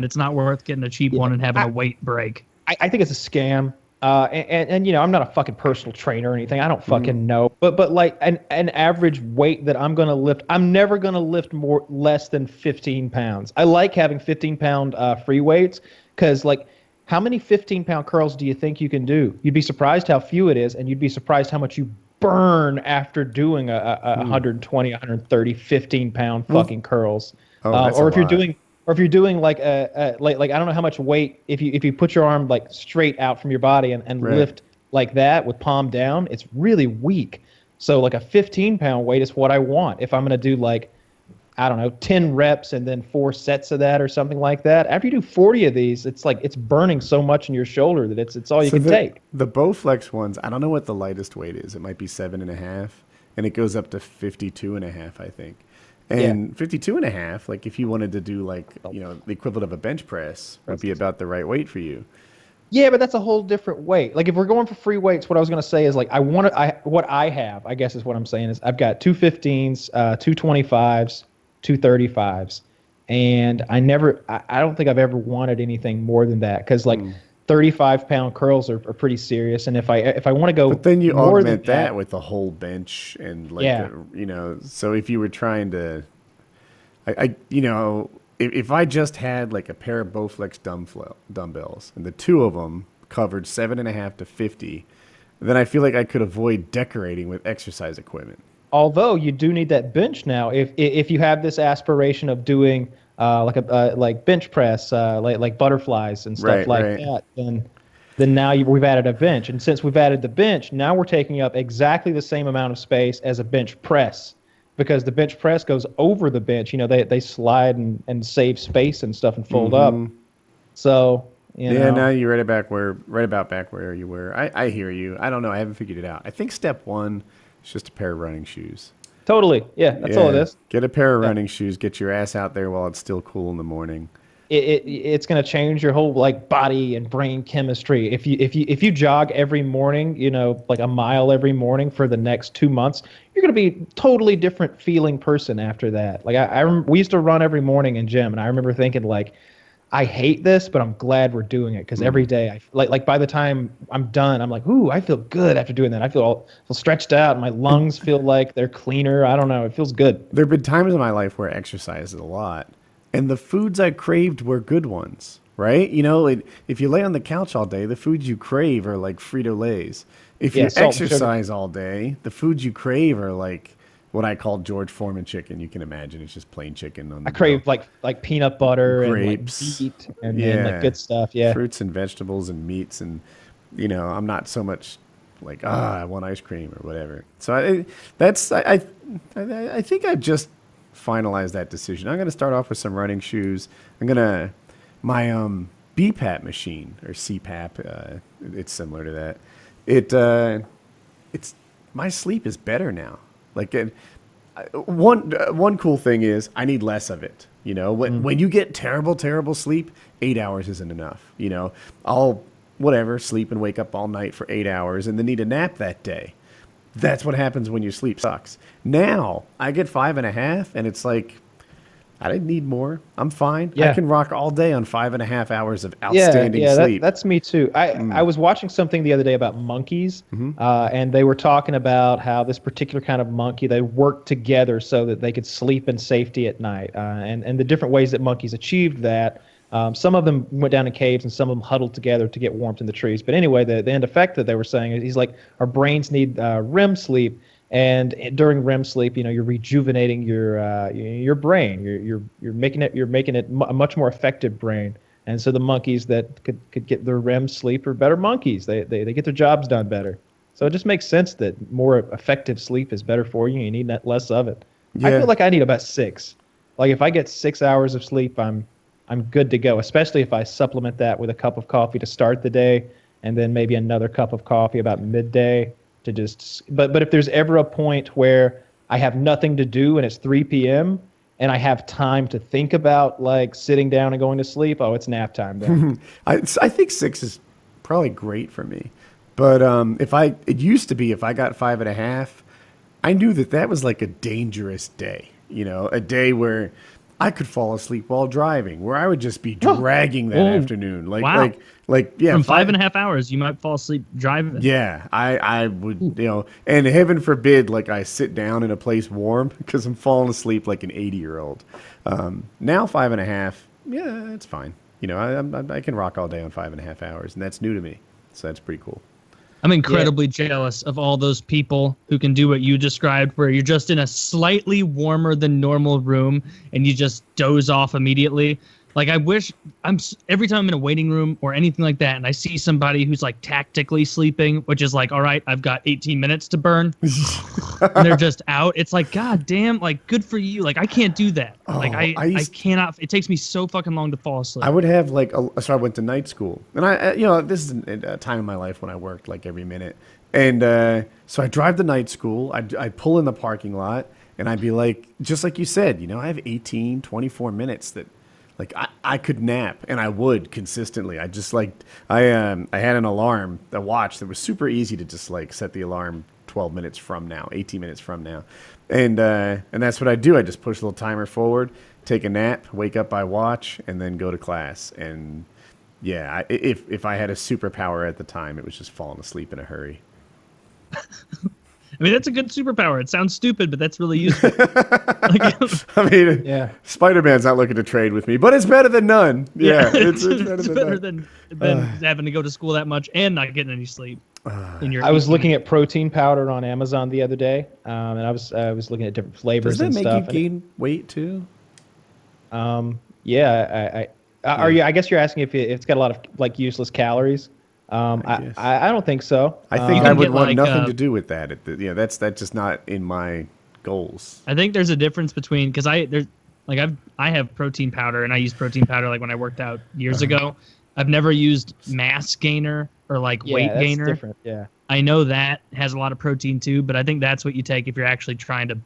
it's not worth getting a cheap one and having a weight break. I think it's a scam. And I'm not a fucking personal trainer or anything. I don't fucking know. But like an average weight that I'm gonna lift, I'm never gonna lift less than 15 pounds. I like having 15-pound free weights because like how many 15-pound curls do you think you can do? You'd be surprised how few it is, and you'd be surprised how much you burn after doing a 120, 130, 15-pound fucking curls. Or if you're doing like I don't know how much weight if you put your arm like straight out from your body and lift like that with palm down, it's really weak. So like a 15-pound weight is what I want if I'm gonna do like I don't know 10 reps and then 4 sets of that or something like that. After you do 40 of these, it's like it's burning so much in your shoulder that it's all you can take. The Bowflex ones, I don't know what the lightest weight is. It might be 7.5, and it goes up to 52.5, I think. And 52.5, like if you wanted to do like the equivalent of a bench press, would be about the right weight for you. Yeah, but that's a whole different weight. Like if we're going for free weights, what I was going to say is like what I have, I guess is what I'm saying is I've got 2 15s, 2 25s, 2 35s, and I don't think I've ever wanted anything more than that because like 35-pound curls are pretty serious. And if I want to go, but then you more augment than that with a whole bench and like, so if you were trying to, if I just had like a pair of Bowflex dumbbells and the two of them covered 7.5 to 50, then I feel like I could avoid decorating with exercise equipment. Although you do need that bench now, if you have this aspiration of doing like bench press, like butterflies and stuff that, then now we've added a bench, and since we've added the bench, now we're taking up exactly the same amount of space as a bench press, because the bench press goes over the bench. They slide and save space and stuff and fold up. So now you're right about back where you were. I hear you. I don't know. I haven't figured it out. I think step one is just a pair of running shoes. Totally. Yeah, that's all it is. Get a pair of running shoes. Get your ass out there while it's still cool in the morning. It's going to change your whole like body and brain chemistry. If you jog every morning, like a mile every morning for the next 2 months, you're going to be a totally different feeling person after that. Like I remember we used to run every morning in gym, and I remember thinking like, I hate this, but I'm glad we're doing it, because every day I like by the time I'm done, I'm like, ooh, I feel good after doing that. I feel stretched out. My lungs feel like they're cleaner. I don't know. It feels good. There have been times in my life where I exercised a lot, and the foods I craved were good ones, right? If you lay on the couch all day, the foods you crave are like Frito-Lays. If you exercise all day, the foods you crave are like what I call George Foreman chicken. You can imagine it's just plain chicken. I crave like peanut butter grapes, and like meat and like good stuff. Yeah, fruits and vegetables and meats, and I'm not so much like I want ice cream or whatever. So I think I've just finalized that decision. I'm gonna start off with some running shoes. My BPAP machine, or CPAP. It's similar to that. It's my sleep is better now. Like one cool thing is I need less of it. When you get terrible sleep, 8 hours isn't enough. I'll sleep and wake up all night for 8 hours and then need a nap that day. That's what happens when your sleep sucks. Now I get 5.5, and it's like I didn't need more. I'm fine. Yeah. I can rock all day on 5.5 hours of outstanding sleep. That's me too. I was watching something the other day about monkeys, and they were talking about how this particular kind of monkey, they worked together so that they could sleep in safety at night, and the different ways that monkeys achieved that. Some of them went down in caves, and some of them huddled together to get warmth in the trees. But anyway, the end effect that they were saying is, he's like, our brains need REM sleep. And during REM sleep, you're rejuvenating your brain. You're making it a much more effective brain. And so the monkeys that could get their REM sleep are better monkeys. They get their jobs done better. So it just makes sense that more effective sleep is better for you. You need less of it. Yeah. I feel like I need about 6. Like if I get 6 hours of sleep, I'm good to go. Especially if I supplement that with a cup of coffee to start the day, and then maybe another cup of coffee about midday. But if there's ever a point where I have nothing to do and it's 3 p.m. and I have time to think about like sitting down and going to sleep, it's nap time then. I think 6 is probably great for me. But it used to be if I got 5.5, I knew that was like a dangerous day. A day where I could fall asleep while driving, where I would just be dragging that afternoon. From 5.5 hours, you might fall asleep driving. Yeah, I would, and heaven forbid, like I sit down in a place warm, because I'm falling asleep like an 80-year-old. Now 5.5, yeah, it's fine. I can rock all day on 5.5 hours, and that's new to me, so that's pretty cool. I'm incredibly jealous of all those people who can do what you described, where you're just in a slightly warmer than normal room and you just doze off immediately. Like I wish every time I'm in a waiting room or anything like that, and I see somebody who's like tactically sleeping, which is like, all right, I've got 18 minutes to burn, and they're just out. It's like, God damn, like good for you. Like I can't do that. I cannot. It takes me so fucking long to fall asleep. I would have so I went to night school, and this is a time in my life when I worked like every minute, and so I drive to night school. I pull in the parking lot, and I'd be like, just like you said, I have 18, 24 minutes that. Like I could nap, and I would consistently. I just I had an alarm, a watch that was super easy to just like set the alarm 12 minutes from now, 18 minutes from now, and that's what I do. I just push a little timer forward, take a nap, wake up by watch, and then go to class. And Yeah, if I had a superpower at the time, it was just falling asleep in a hurry. I mean, that's a good superpower. It sounds stupid, but that's really useful. I mean, yeah. Spider-Man's not looking to trade with me, but it's better than none. Yeah, it's better than having to go to school that much and not getting any sleep. I was looking at protein powder on Amazon the other day, and I was looking at different flavors and stuff. Does that make you gain weight too? Yeah. I guess you're asking if it's got a lot of like useless calories. I don't think so. I think I would want nothing to do with that. That's just not in my goals. I think there's a difference between because I have protein powder and I used protein powder like when I worked out years ago. I've never used mass gainer or like weight gainer. Different. Yeah. I know that has a lot of protein too, but I think that's what you take if you're actually trying to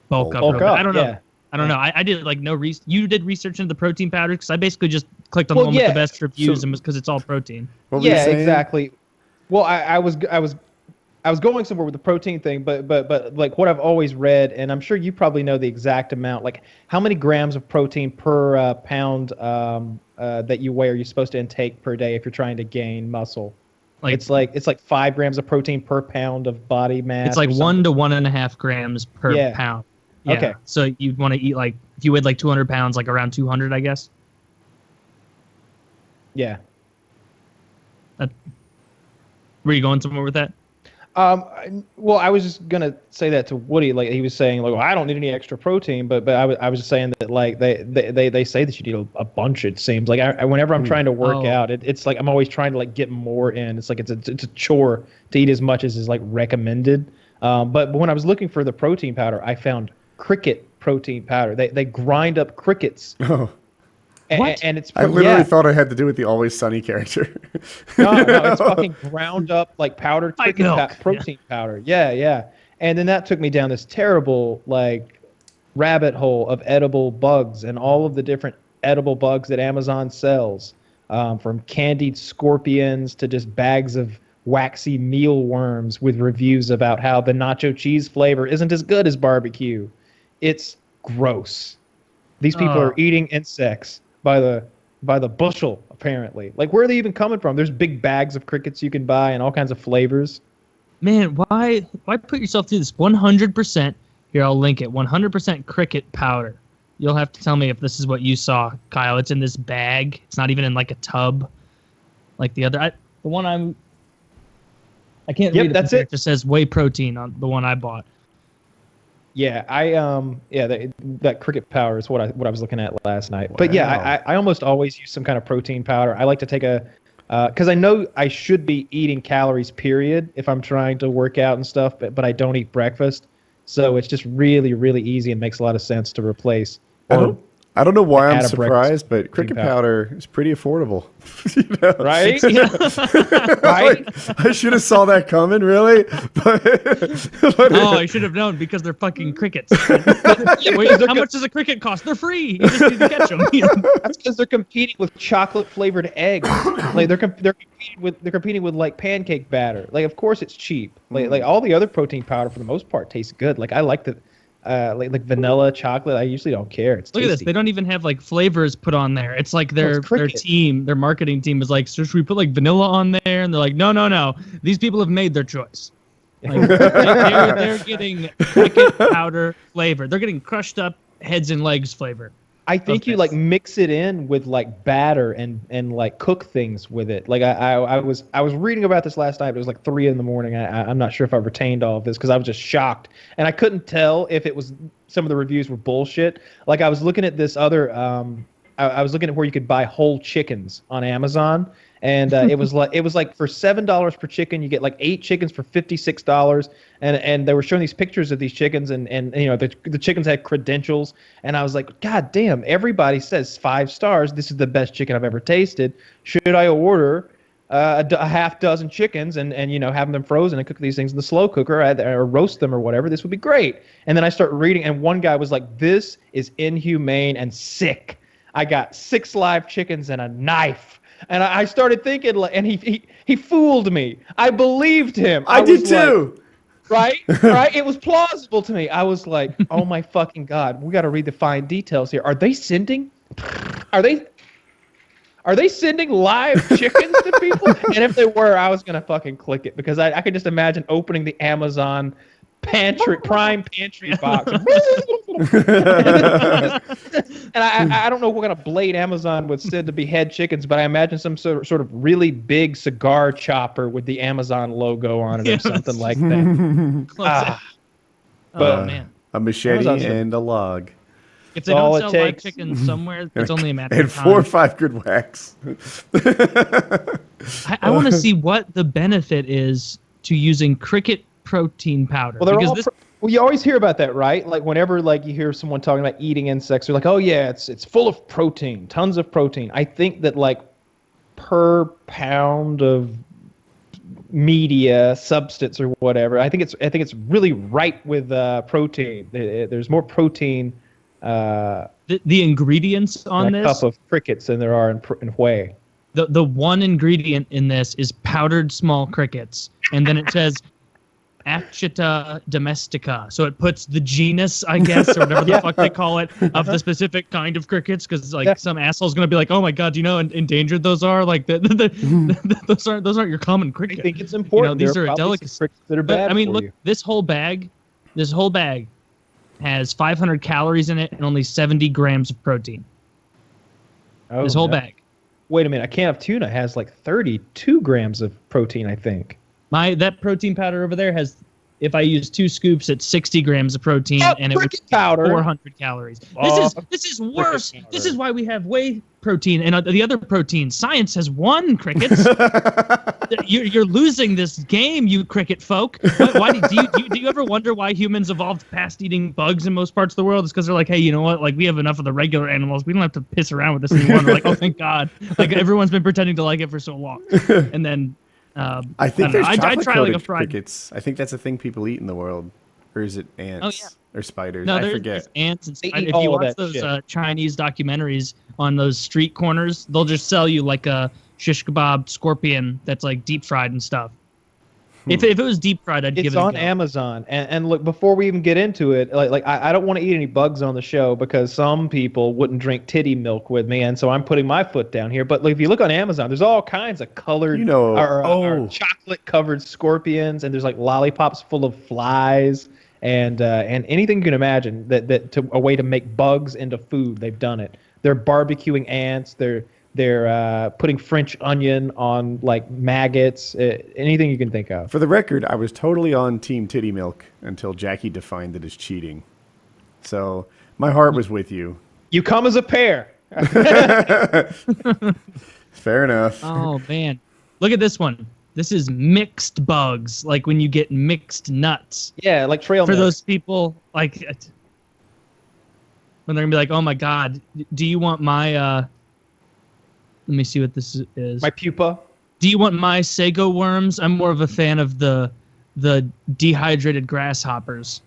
bulk up. I don't know. Yeah. I don't know. I did like no research. You did research into the protein powder because I basically just clicked on the one with the best reviews and because it's all protein. Yeah, exactly. Well, I was going somewhere with the protein thing, but like what I've always read, and I'm sure you probably know the exact amount, like how many grams of protein per pound that you weigh are you supposed to intake per day if you're trying to gain muscle? Like it's like 5 grams of protein per pound of body mass. It's like 1 to 1.5 grams per pound. Yeah. Okay. So you'd want to eat like if you weighed like 200 pounds, like around 200, I guess. Yeah. Were you going somewhere with that? Well, I was just gonna say that to Woody. Like he was saying, like, well, I don't need any extra protein, but I was just saying that like they say that you need a bunch. It seems like whenever I'm trying to work out, it's like I'm always trying to like get more in. It's like it's a chore to eat as much as is like recommended. But when I was looking for the protein powder, I found cricket protein powder. They grind up crickets. Oh. What? And it's I literally thought it had to do with the Always Sunny character. no, it's fucking ground up like powdered protein powder. Yeah. And then that took me down this terrible like rabbit hole of edible bugs and all of the different edible bugs that Amazon sells, from candied scorpions to just bags of waxy mealworms with reviews about how the nacho cheese flavor isn't as good as barbecue. It's gross. These people are eating insects by the bushel, apparently. Like, where are they even coming from? There's big bags of crickets you can buy and all kinds of flavors. Man, why put yourself through this? 100%. Here, I'll link it. 100% cricket powder. You'll have to tell me if this is what you saw, Kyle. It's in this bag. It's not even in like a tub, like the other. I can't read it. That's it. It just says whey protein on the one I bought. Yeah, that cricket powder is what I was looking at last night. Wow. But yeah, I almost always use some kind of protein powder. I like to take because I know I should be eating calories, period, if I'm trying to work out and stuff, but I don't eat breakfast. So it's just really, really easy and makes a lot of sense to replace. I don't know why I'm surprised, but cricket powder is pretty affordable. Right? Right? I should have saw that coming, really. But I should have known because they're fucking crickets. How much does a cricket cost? They're free. You just need to catch them. That's because they're competing with chocolate flavored eggs. Like they're competing with like pancake batter. Like of course it's cheap. Like all the other protein powder for the most part tastes good. Like I like the. Like vanilla chocolate, I usually don't care. It's tasty. Look at this. They don't even have like flavors put on there. It's like their marketing team is like, so should we put like vanilla on there? And they're like, no. These people have made their choice. Like, they're getting cricket powder flavor. They're getting crushed up heads and legs flavor. I think you like mix it in with like batter and like cook things with it. Like I was reading about this last night. It was like 3 a.m. I'm not sure if I retained all of this because I was just shocked and I couldn't tell if it was some of the reviews were bullshit. Like I was looking at this other I was looking at where you could buy whole chickens on Amazon. And it was like for $7 per chicken, you get like 8 chickens for $56. And they were showing these pictures of these chickens, and you know the chickens had credentials. And I was like, God damn! Everybody says 5 stars. This is the best chicken I've ever tasted. Should I order a half dozen chickens and you know have them frozen and cook these things in the slow cooker or roast them or whatever? This would be great. And then I start reading, and one guy was like, "This is inhumane and sick. I got 6 live chickens and a knife." And I started thinking, and he fooled me. I believed him. I did too. Like, right? It was plausible to me. I was like, oh my fucking God, we got to read the fine details here. Are they sending? Are Are they sending live chickens to people? And if they were, I was gonna fucking click it because I could just imagine opening the Amazon Prime pantry box. And I don't know what kind of blade Amazon would send to behead chickens, but I imagine some sort of really big cigar chopper with the Amazon logo on it or something like that. But man, a machete and a log. If they don't sell live chickens somewhere, it's only a matter of time. And 4 or 5 good whacks. I want to see what the benefit is to using cricket protein powder. Well, you always hear about that, right? Like whenever you hear someone talking about eating insects, they're like, "Oh yeah, it's full of protein, tons of protein." I think that per pound of media substance or whatever, I think it's really ripe with protein. There's more protein. The ingredients on this cup of crickets than there are in whey. The one ingredient in this is powdered small crickets, and then it says Acheta domestica. So it puts the genus, I guess, or whatever the fuck they call it, of the specific kind of crickets, because some asshole's gonna be like, "Oh my god, do you know how endangered those are? Like those aren't your common cricket." I think it's important. These are delicacies that are bad. I mean, for look, you. this whole bag has 500 calories in it and only 70 grams of protein. This whole bag. Wait a minute, a can of tuna has 32 grams of protein, I think. That protein powder over there has, if I use 2 scoops, it's 60 grams of protein, and it was 400 calories. This is worse. This is why we have whey protein and the other protein. Science has won, crickets. You're losing this game, you cricket folk. Why do you ever wonder why humans evolved past eating bugs in most parts of the world? It's because they're like, hey, you know what? We have enough of the regular animals. We don't have to piss around with this anymore. They're like, oh, thank God. Everyone's been pretending to like it for so long, and then. I think there's chocolate-coated fried crickets. I think that's a thing people eat in the world. Or is it ants or spiders? No, I forget. There's ants and spiders. If you watch those Chinese documentaries on those street corners, they'll just sell you a shish kebab scorpion that's deep fried and stuff. If it was deep fried, I'd give it a go. It's on Amazon. And look, before we even get into it, I don't want to eat any bugs on the show because some people wouldn't drink titty milk with me, and so I'm putting my foot down here. But if you look on Amazon, there's all kinds of colored or chocolate-covered scorpions, and there's lollipops full of flies, and anything you can imagine a way to make bugs into food. They've done it. They're barbecuing ants. They're putting French onion on maggots, anything you can think of. For the record, I was totally on Team Titty Milk until Jackie defined it as cheating. So my heart was with you. You come as a pair. Fair enough. Oh, man. Look at this one. This is mixed bugs, like when you get mixed nuts. Yeah, like trail mix. For those people, when they're going to be like, oh, my God, do you want my... Let me see what this is. My pupa. Do you want my sago worms? I'm more of a fan of the dehydrated grasshoppers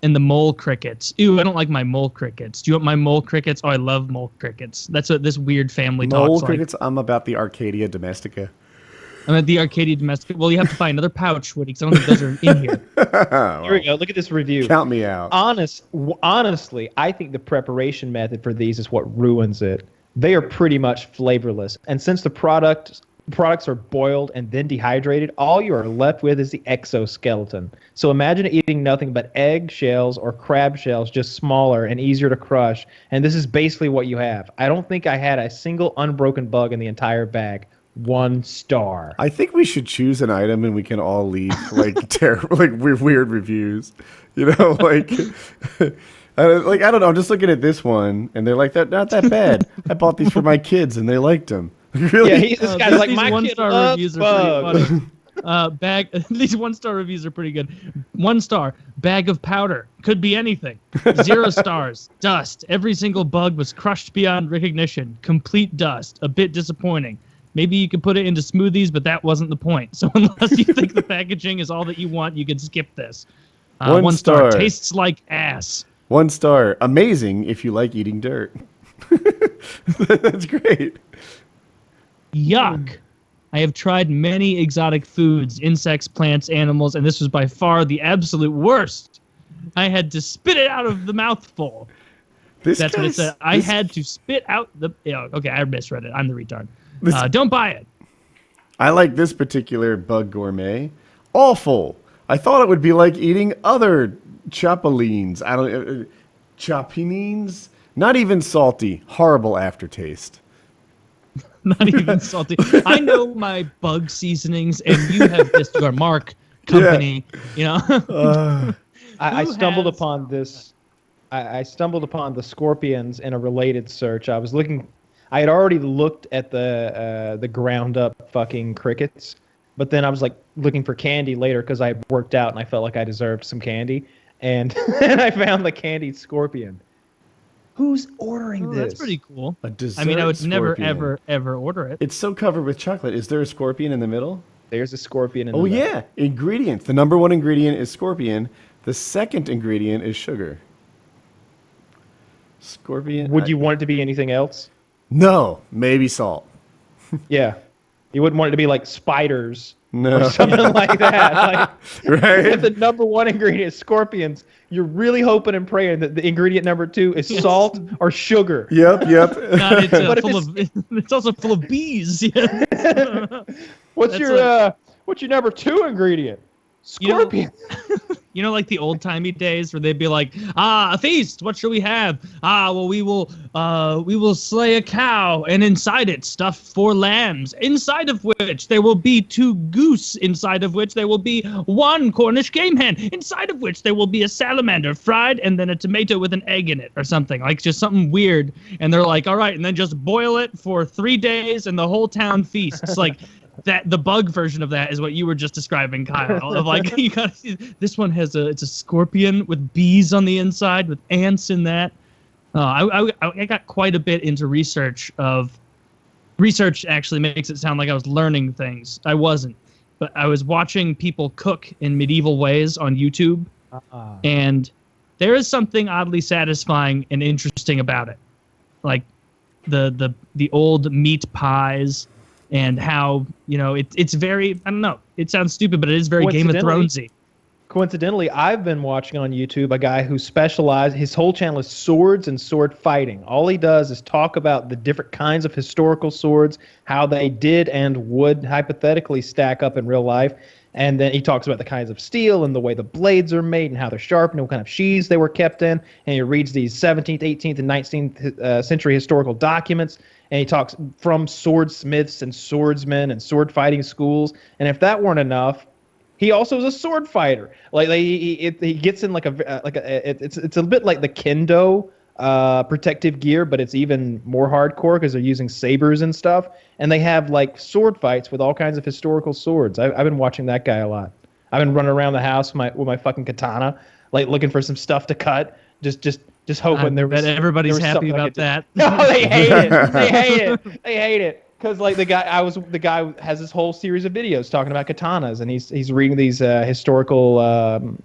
and the mole crickets. Ew, I don't like my mole crickets. Do you want my mole crickets? Oh, I love mole crickets. That's what this weird family talks like. Mole crickets? I'm about the Arcadia domestica. I'm at the Arcadia domestica. Well, you have to find another pouch, Woody, because I don't think those are in here. Here we go. Look at this review. Count me out. Honestly, I think the preparation method for these is what ruins it. They are pretty much flavorless. And since the products are boiled and then dehydrated, all you are left with is the exoskeleton. So imagine eating nothing but egg shells or crab shells, just smaller and easier to crush. And this is basically what you have. I don't think I had a single unbroken bug in the entire bag. 1 star. I think we should choose an item and we can all leave terrible, weird reviews. I don't know. I'm just looking at this one, and they're not that bad. I bought these for my kids, and they liked them. Really? Yeah, this guy's like, my kid loves bugs. These 1-star reviews are pretty good. 1 star, bag of powder. Could be anything. 0 stars, dust. Every single bug was crushed beyond recognition. Complete dust. A bit disappointing. Maybe you could put it into smoothies, but that wasn't the point. So unless you think the packaging is all that you want, you can skip this. 1 star. Tastes like ass. 1 star. Amazing if you like eating dirt. That's great. Yuck. I have tried many exotic foods, insects, plants, animals, and this was by far the absolute worst. I had to spit it out of the mouthful. That's what it said. I had to spit out the. Okay, I misread it. I'm the retard. Don't buy it. I like this particular Bug Gourmet. Awful. I thought it would be like eating other chapulines. Chapinines. Not even salty. Horrible aftertaste. Not even salty. I know my bug seasonings, and you have this your Mark company. Yeah. You know. I stumbled upon this. I stumbled upon the scorpions in a related search. I had already looked at the ground up fucking crickets, but then I was like looking for candy later because I worked out and I felt like I deserved some candy, and and I found the candied scorpion. Who's ordering this? That's pretty cool. A dessert I mean, I would scorpion. never, ever order it. It's so covered with chocolate. Is there a scorpion in the middle? There's a scorpion in the Oh, middle. yeah. Ingredients. The number one ingredient is scorpion. The second ingredient is sugar. Scorpion. Would you want it to be anything else? No. Maybe salt. Yeah. You wouldn't want it to be like spiders No. or something like that. Like, Right? if the number one ingredient is scorpions, you're really hoping and praying that the ingredient number 2 is salt or sugar. Yep. No, it's, But if it's also full of bees. Yeah. What's your number 2 ingredient? Scorpion. You know, like the old timey days where they'd be like, a feast. What shall we have? Well, we will slay a cow, and inside it stuff 4 lambs, inside of which there will be 2 goose, inside of which there will be 1 Cornish game hen, inside of which there will be a salamander fried, and then a tomato with an egg in it, or something like just something weird. And they're like, all right, and then just boil it for 3 days, and the whole town feasts. Like. That the bug version of that is what you were just describing, Kyle. Of like you got this one it's a scorpion with bees on the inside with ants in that. I got quite a bit into research. Research actually makes it sound like I was learning things. I wasn't, but I was watching people cook in medieval ways on YouTube, and there is something oddly satisfying and interesting about it, like the old meat pies. And how, it's very, I don't know, it sounds stupid, but it is very Game of Thronesy. Coincidentally, I've been watching on YouTube a guy who specializes, his whole channel is swords and sword fighting. All he does is talk about the different kinds of historical swords, how they did and would hypothetically stack up in real life. And then he talks about the kinds of steel and the way the blades are made and how they're sharpened and what kind of sheaths they were kept in. And he reads these 17th, 18th, and 19th century historical documents. And he talks from swordsmiths and swordsmen and sword fighting schools. And if that weren't enough, he also is a sword fighter. He gets in it's a bit like the kendo protective gear, but it's even more hardcore because they're using sabers and stuff. And they have like sword fights with all kinds of historical swords. I've been watching that guy a lot. I've been running around the house with my fucking katana, like looking for some stuff to cut. Just hoping everybody's happy about that. No, they hate it. They hate it. Because like the guy has this whole series of videos talking about katanas, and he's reading these historical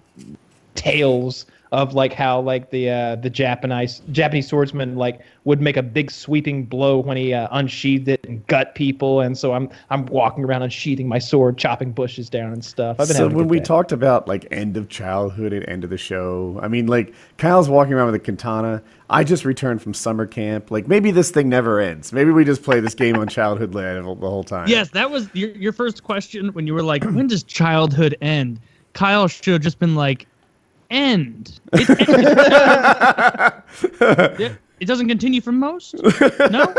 tales of like how like the Japanese swordsman like would make a big sweeping blow when he unsheathed it and gut people, and so I'm walking around unsheathing my sword, chopping bushes down and stuff. So when we talked about like end of childhood and end of the show, I mean like Kyle's walking around with a katana. I just returned from summer camp. Like maybe this thing never ends. Maybe we just play this game on Childhood Land the whole time. Yes, that was your first question when you were like, when does childhood end? Kyle should have just been like, end. It doesn't continue for most. No,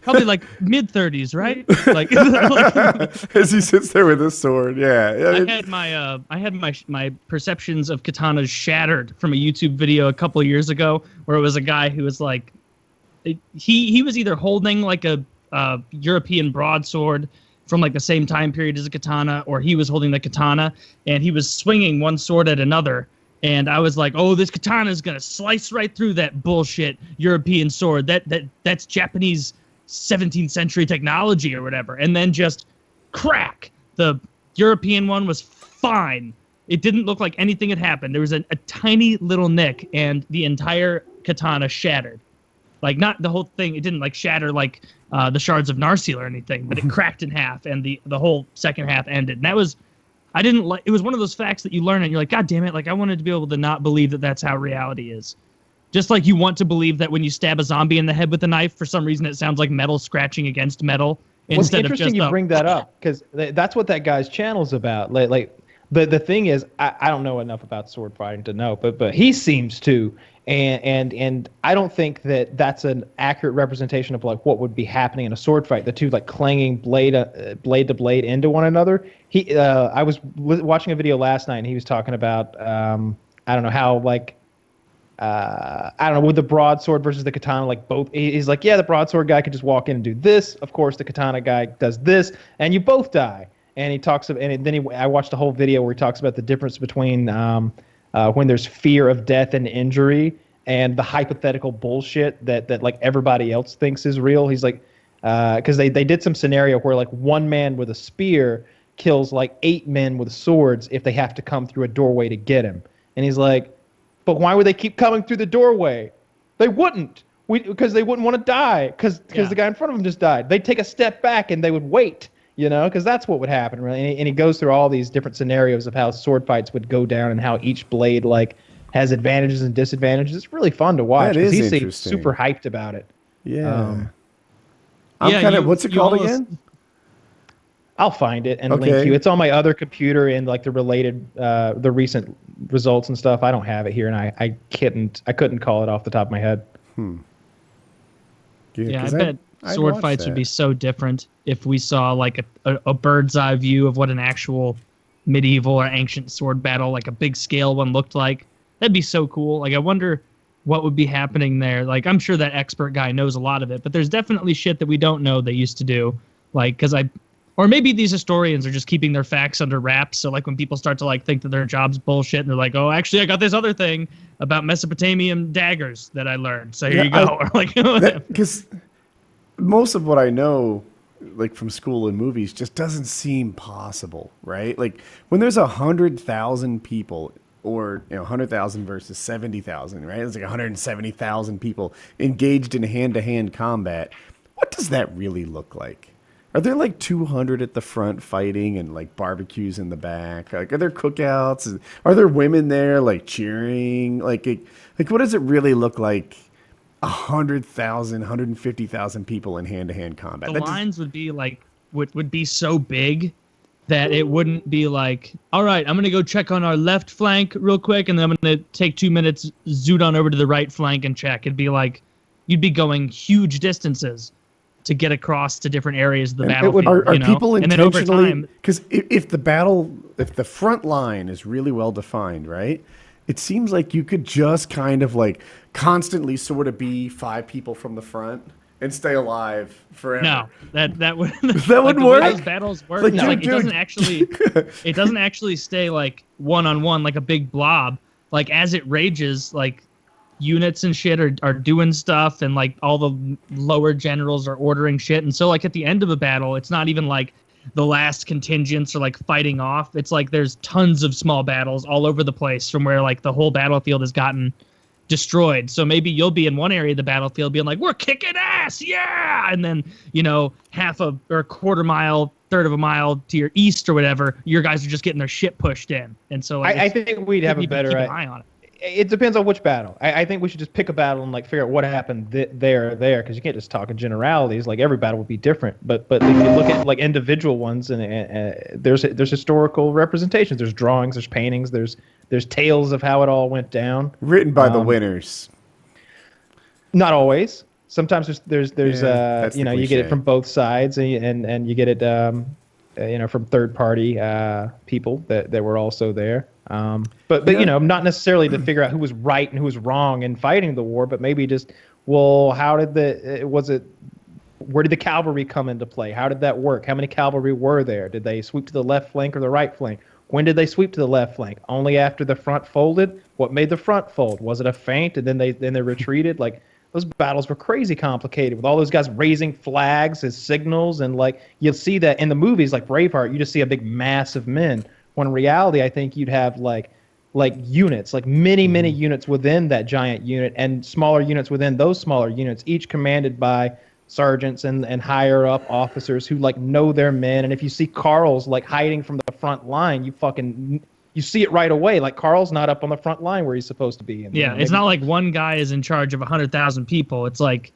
probably like mid-30s, right? Like as he sits there with his sword. Yeah. I had my perceptions of katanas shattered from a YouTube video a couple of years ago, where it was a guy who was like, he was either holding like a European broadsword from like the same time period as a katana, or he was holding the katana and he was swinging one sword at another. And I was like, oh, this katana is going to slice right through that bullshit European sword. That's Japanese 17th century technology or whatever. And then just crack. The European one was fine. It didn't look like anything had happened. There was a tiny little nick, and the entire katana shattered. Like, not the whole thing. It didn't like shatter like the shards of Narsil or anything, but it cracked in half, and the whole second half ended. And that was, I didn't like. It was one of those facts that you learn, and you're like, God damn it! Like, I wanted to be able to not believe that that's how reality is. Just like you want to believe that when you stab a zombie in the head with a knife, for some reason it sounds like metal scratching against metal. Well, it's interesting you bring that up, because that's what that guy's channel's about. Like the thing is, I don't know enough about sword fighting to know, but he seems to, and I don't think that that's an accurate representation of like what would be happening in a sword fight. The two like clanging blade to blade into one another. I was watching a video last night, and he was talking about I don't know how like. I don't know, with the broadsword versus the katana, like both, he's like, yeah, the broadsword guy could just walk in and do this. Of course, the katana guy does this, and you both die. And he talks about, and then I watched a whole video where he talks about the difference between when there's fear of death and injury and the hypothetical bullshit that like everybody else thinks is real. He's like, because they did some scenario where like one man with a spear kills like 8 men with swords if they have to come through a doorway to get him. And he's like, but why would they keep coming through the doorway? They wouldn't. Because they wouldn't want to die. Because the guy in front of them just died. They'd take a step back and they would wait, because that's what would happen. Really. And he goes through all these different scenarios of how sword fights would go down and how each blade like has advantages and disadvantages. It's really fun to watch. That is he interesting. seems super hyped about it. Yeah. What's it called again? I'll find it and link you. It's on my other computer and like the related, the recent results and stuff. I don't have it here, and I couldn't call it off the top of my head. Yeah, I bet sword fights would be so different if we saw like a bird's eye view of what an actual medieval or ancient sword battle, like a big scale one, looked like. That'd be so cool. Like, I wonder what would be happening there. Like, I'm sure that expert guy knows a lot of it, but there's definitely shit that we don't know they used to do. Like, or maybe these historians are just keeping their facts under wraps. So like when people start to like think that their job's bullshit, and they're like, oh, actually I got this other thing about Mesopotamian daggers that I learned. So here you go. Or like, because most of what I know, like from school and movies, just doesn't seem possible, right? Like when there's 100,000 people, or 100,000 versus 70,000, right? It's like 170,000 people engaged in hand-to-hand combat. What does that really look like? Are there like 200 at the front fighting and like barbecues in the back? Like, are there cookouts? Are there women there like cheering? Like what does it really look like? 100,000, 150,000 people in hand-to-hand combat. The lines would be like would be so big that it wouldn't be like, all right, I'm gonna go check on our left flank real quick, and then I'm gonna take 2 minutes, zoot on over to the right flank and check. It'd be like you'd be going huge distances to get across to different areas of the battlefield. Are people intentionally? Because if the front line is really well defined, right? It seems like you could just kind of like constantly sort of be 5 people from the front and stay alive forever. No, that would that wouldn't work. Those battles work. Like, it doesn't actually stay like one-on-one like a big blob. Like as it rages, like units and shit are doing stuff, and like all the lower generals are ordering shit, and so like at the end of a battle, it's not even like the last contingents are like fighting off. It's like there's tons of small battles all over the place from where like the whole battlefield has gotten destroyed. So maybe you'll be in one area of the battlefield being like, we're kicking ass, yeah, and then half or a quarter mile, third of a mile to your east or whatever, your guys are just getting their shit pushed in. And so like, I think we'd have a better eye on it. It depends on which battle. I think we should just pick a battle and like figure out what happened there, because you can't just talk in generalities. Like every battle would be different. But if you look at like individual ones, and there's historical representations. There's drawings. There's paintings. There's tales of how it all went down. Written by the winners. Not always. Sometimes there's you get it from both sides, and you get it from third party people that were also there. But not necessarily to figure out who was right and who was wrong in fighting the war, but maybe just, how did where did the cavalry come into play? How did that work? How many cavalry were there? Did they sweep to the left flank or the right flank? When did they sweep to the left flank? Only after the front folded? What made the front fold? Was it a feint and then they retreated? Like, those battles were crazy complicated with all those guys raising flags as signals, and like you'll see that in the movies like Braveheart, you just see a big mass of men. When in reality, I think you'd have like units, like many units within that giant unit, and smaller units within those smaller units, each commanded by sergeants and higher up officers who like know their men. And if you see Carls like hiding from the front line, you fucking you see it right away. Like Carl's not up on the front line where he's supposed to be. And, yeah, it's not like one guy is in charge of 100,000 people. It's like,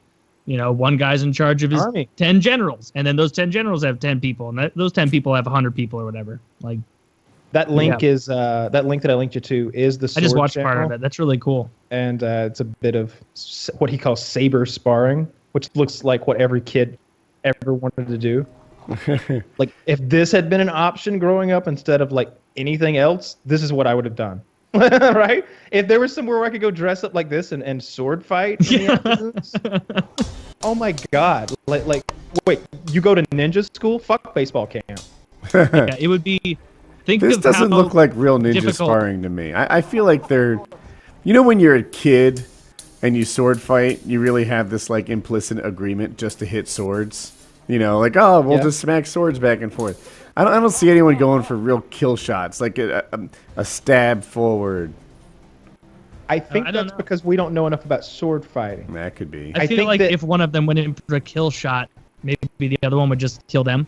one guy's in charge of his Army. 10 generals, and then those 10 generals have 10 people, and those 10 people have 100 people or whatever. Like that link is that link that I linked you to is the. I just watched channel, part of it. That's really cool. And it's a bit of what he calls saber sparring, which looks like what every kid ever wanted to do. Like if this had been an option growing up instead of like anything else, this is what I would have done. Right? If there was somewhere where I could go dress up like this and sword fight in the afternoons. Oh my god. Like wait, you go to ninja school? Fuck baseball camp. Yeah, it would be This doesn't look like real ninja sparring to me. I feel like they're when you're a kid and you sword fight, you really have this like implicit agreement just to hit swords. We'll just smack swords back and forth. I don't see anyone going for real kill shots, like a stab forward. I think that's because we don't know enough about sword fighting. That could be. I feel like if one of them went in for a kill shot, maybe the other one would just kill them.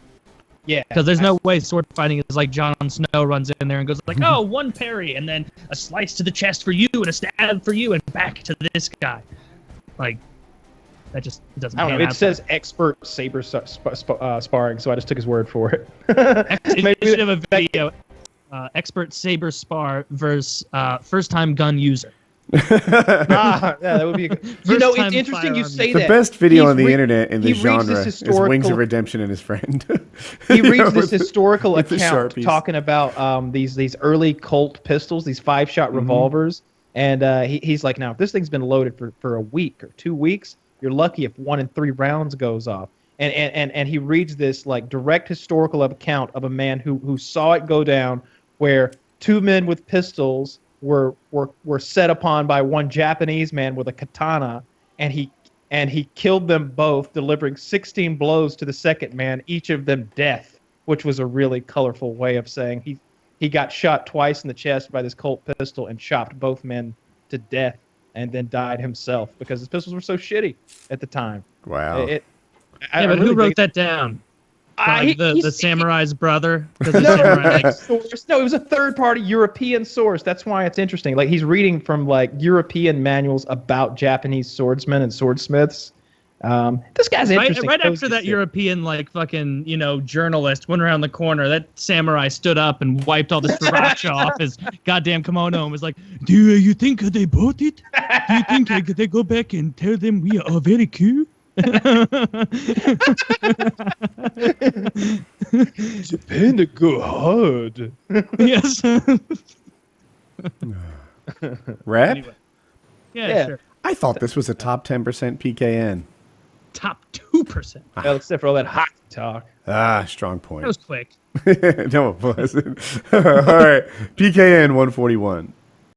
Yeah. Because there's no way sword fighting is like Jon Snow runs in there and goes like, oh, one parry, and then a slice to the chest for you and a stab for you and back to this guy. Like, that just doesn't happen. It says expert saber sparring, so I just took his word for it. Maybe should have a video. Expert saber spar versus first-time gun user. Yeah, that would be. It's interesting you say that. The best video on the internet in this genre is Wings of Redemption and his friend. He reads this historical account talking about these early Colt pistols, these 5-shot revolvers, and he's like, now if this thing's been loaded for a week or 2 weeks, you're lucky if 1 in 3 rounds goes off. And he reads this like direct historical account of a man who saw it go down, where 2 men with pistols were set upon by one Japanese man with a katana, and he killed them both, delivering 16 blows to the second man, each of them death, which was a really colorful way of saying he got shot twice in the chest by this Colt pistol and chopped both men to death, and then died himself because his pistols were so shitty at the time. Wow. But who wrote that down? The samurai's brother? No, it was a third-party European source. That's why it's interesting. Like, he's reading from like European manuals about Japanese swordsmen and swordsmiths. This guy's interesting. Right after that European like fucking journalist went around the corner, that samurai stood up and wiped all the sriracha off his goddamn kimono and was like, "Do you think they bought it? Do you think they go back and tell them we are very cool?" Japan to go hard. Yes. Rap? Anyway. Yeah, sure. I thought this was a top 10% PKN. Top 2%. Except for all that hot talk. Strong point. That was quick. No, it wasn't. All right. PKN 141.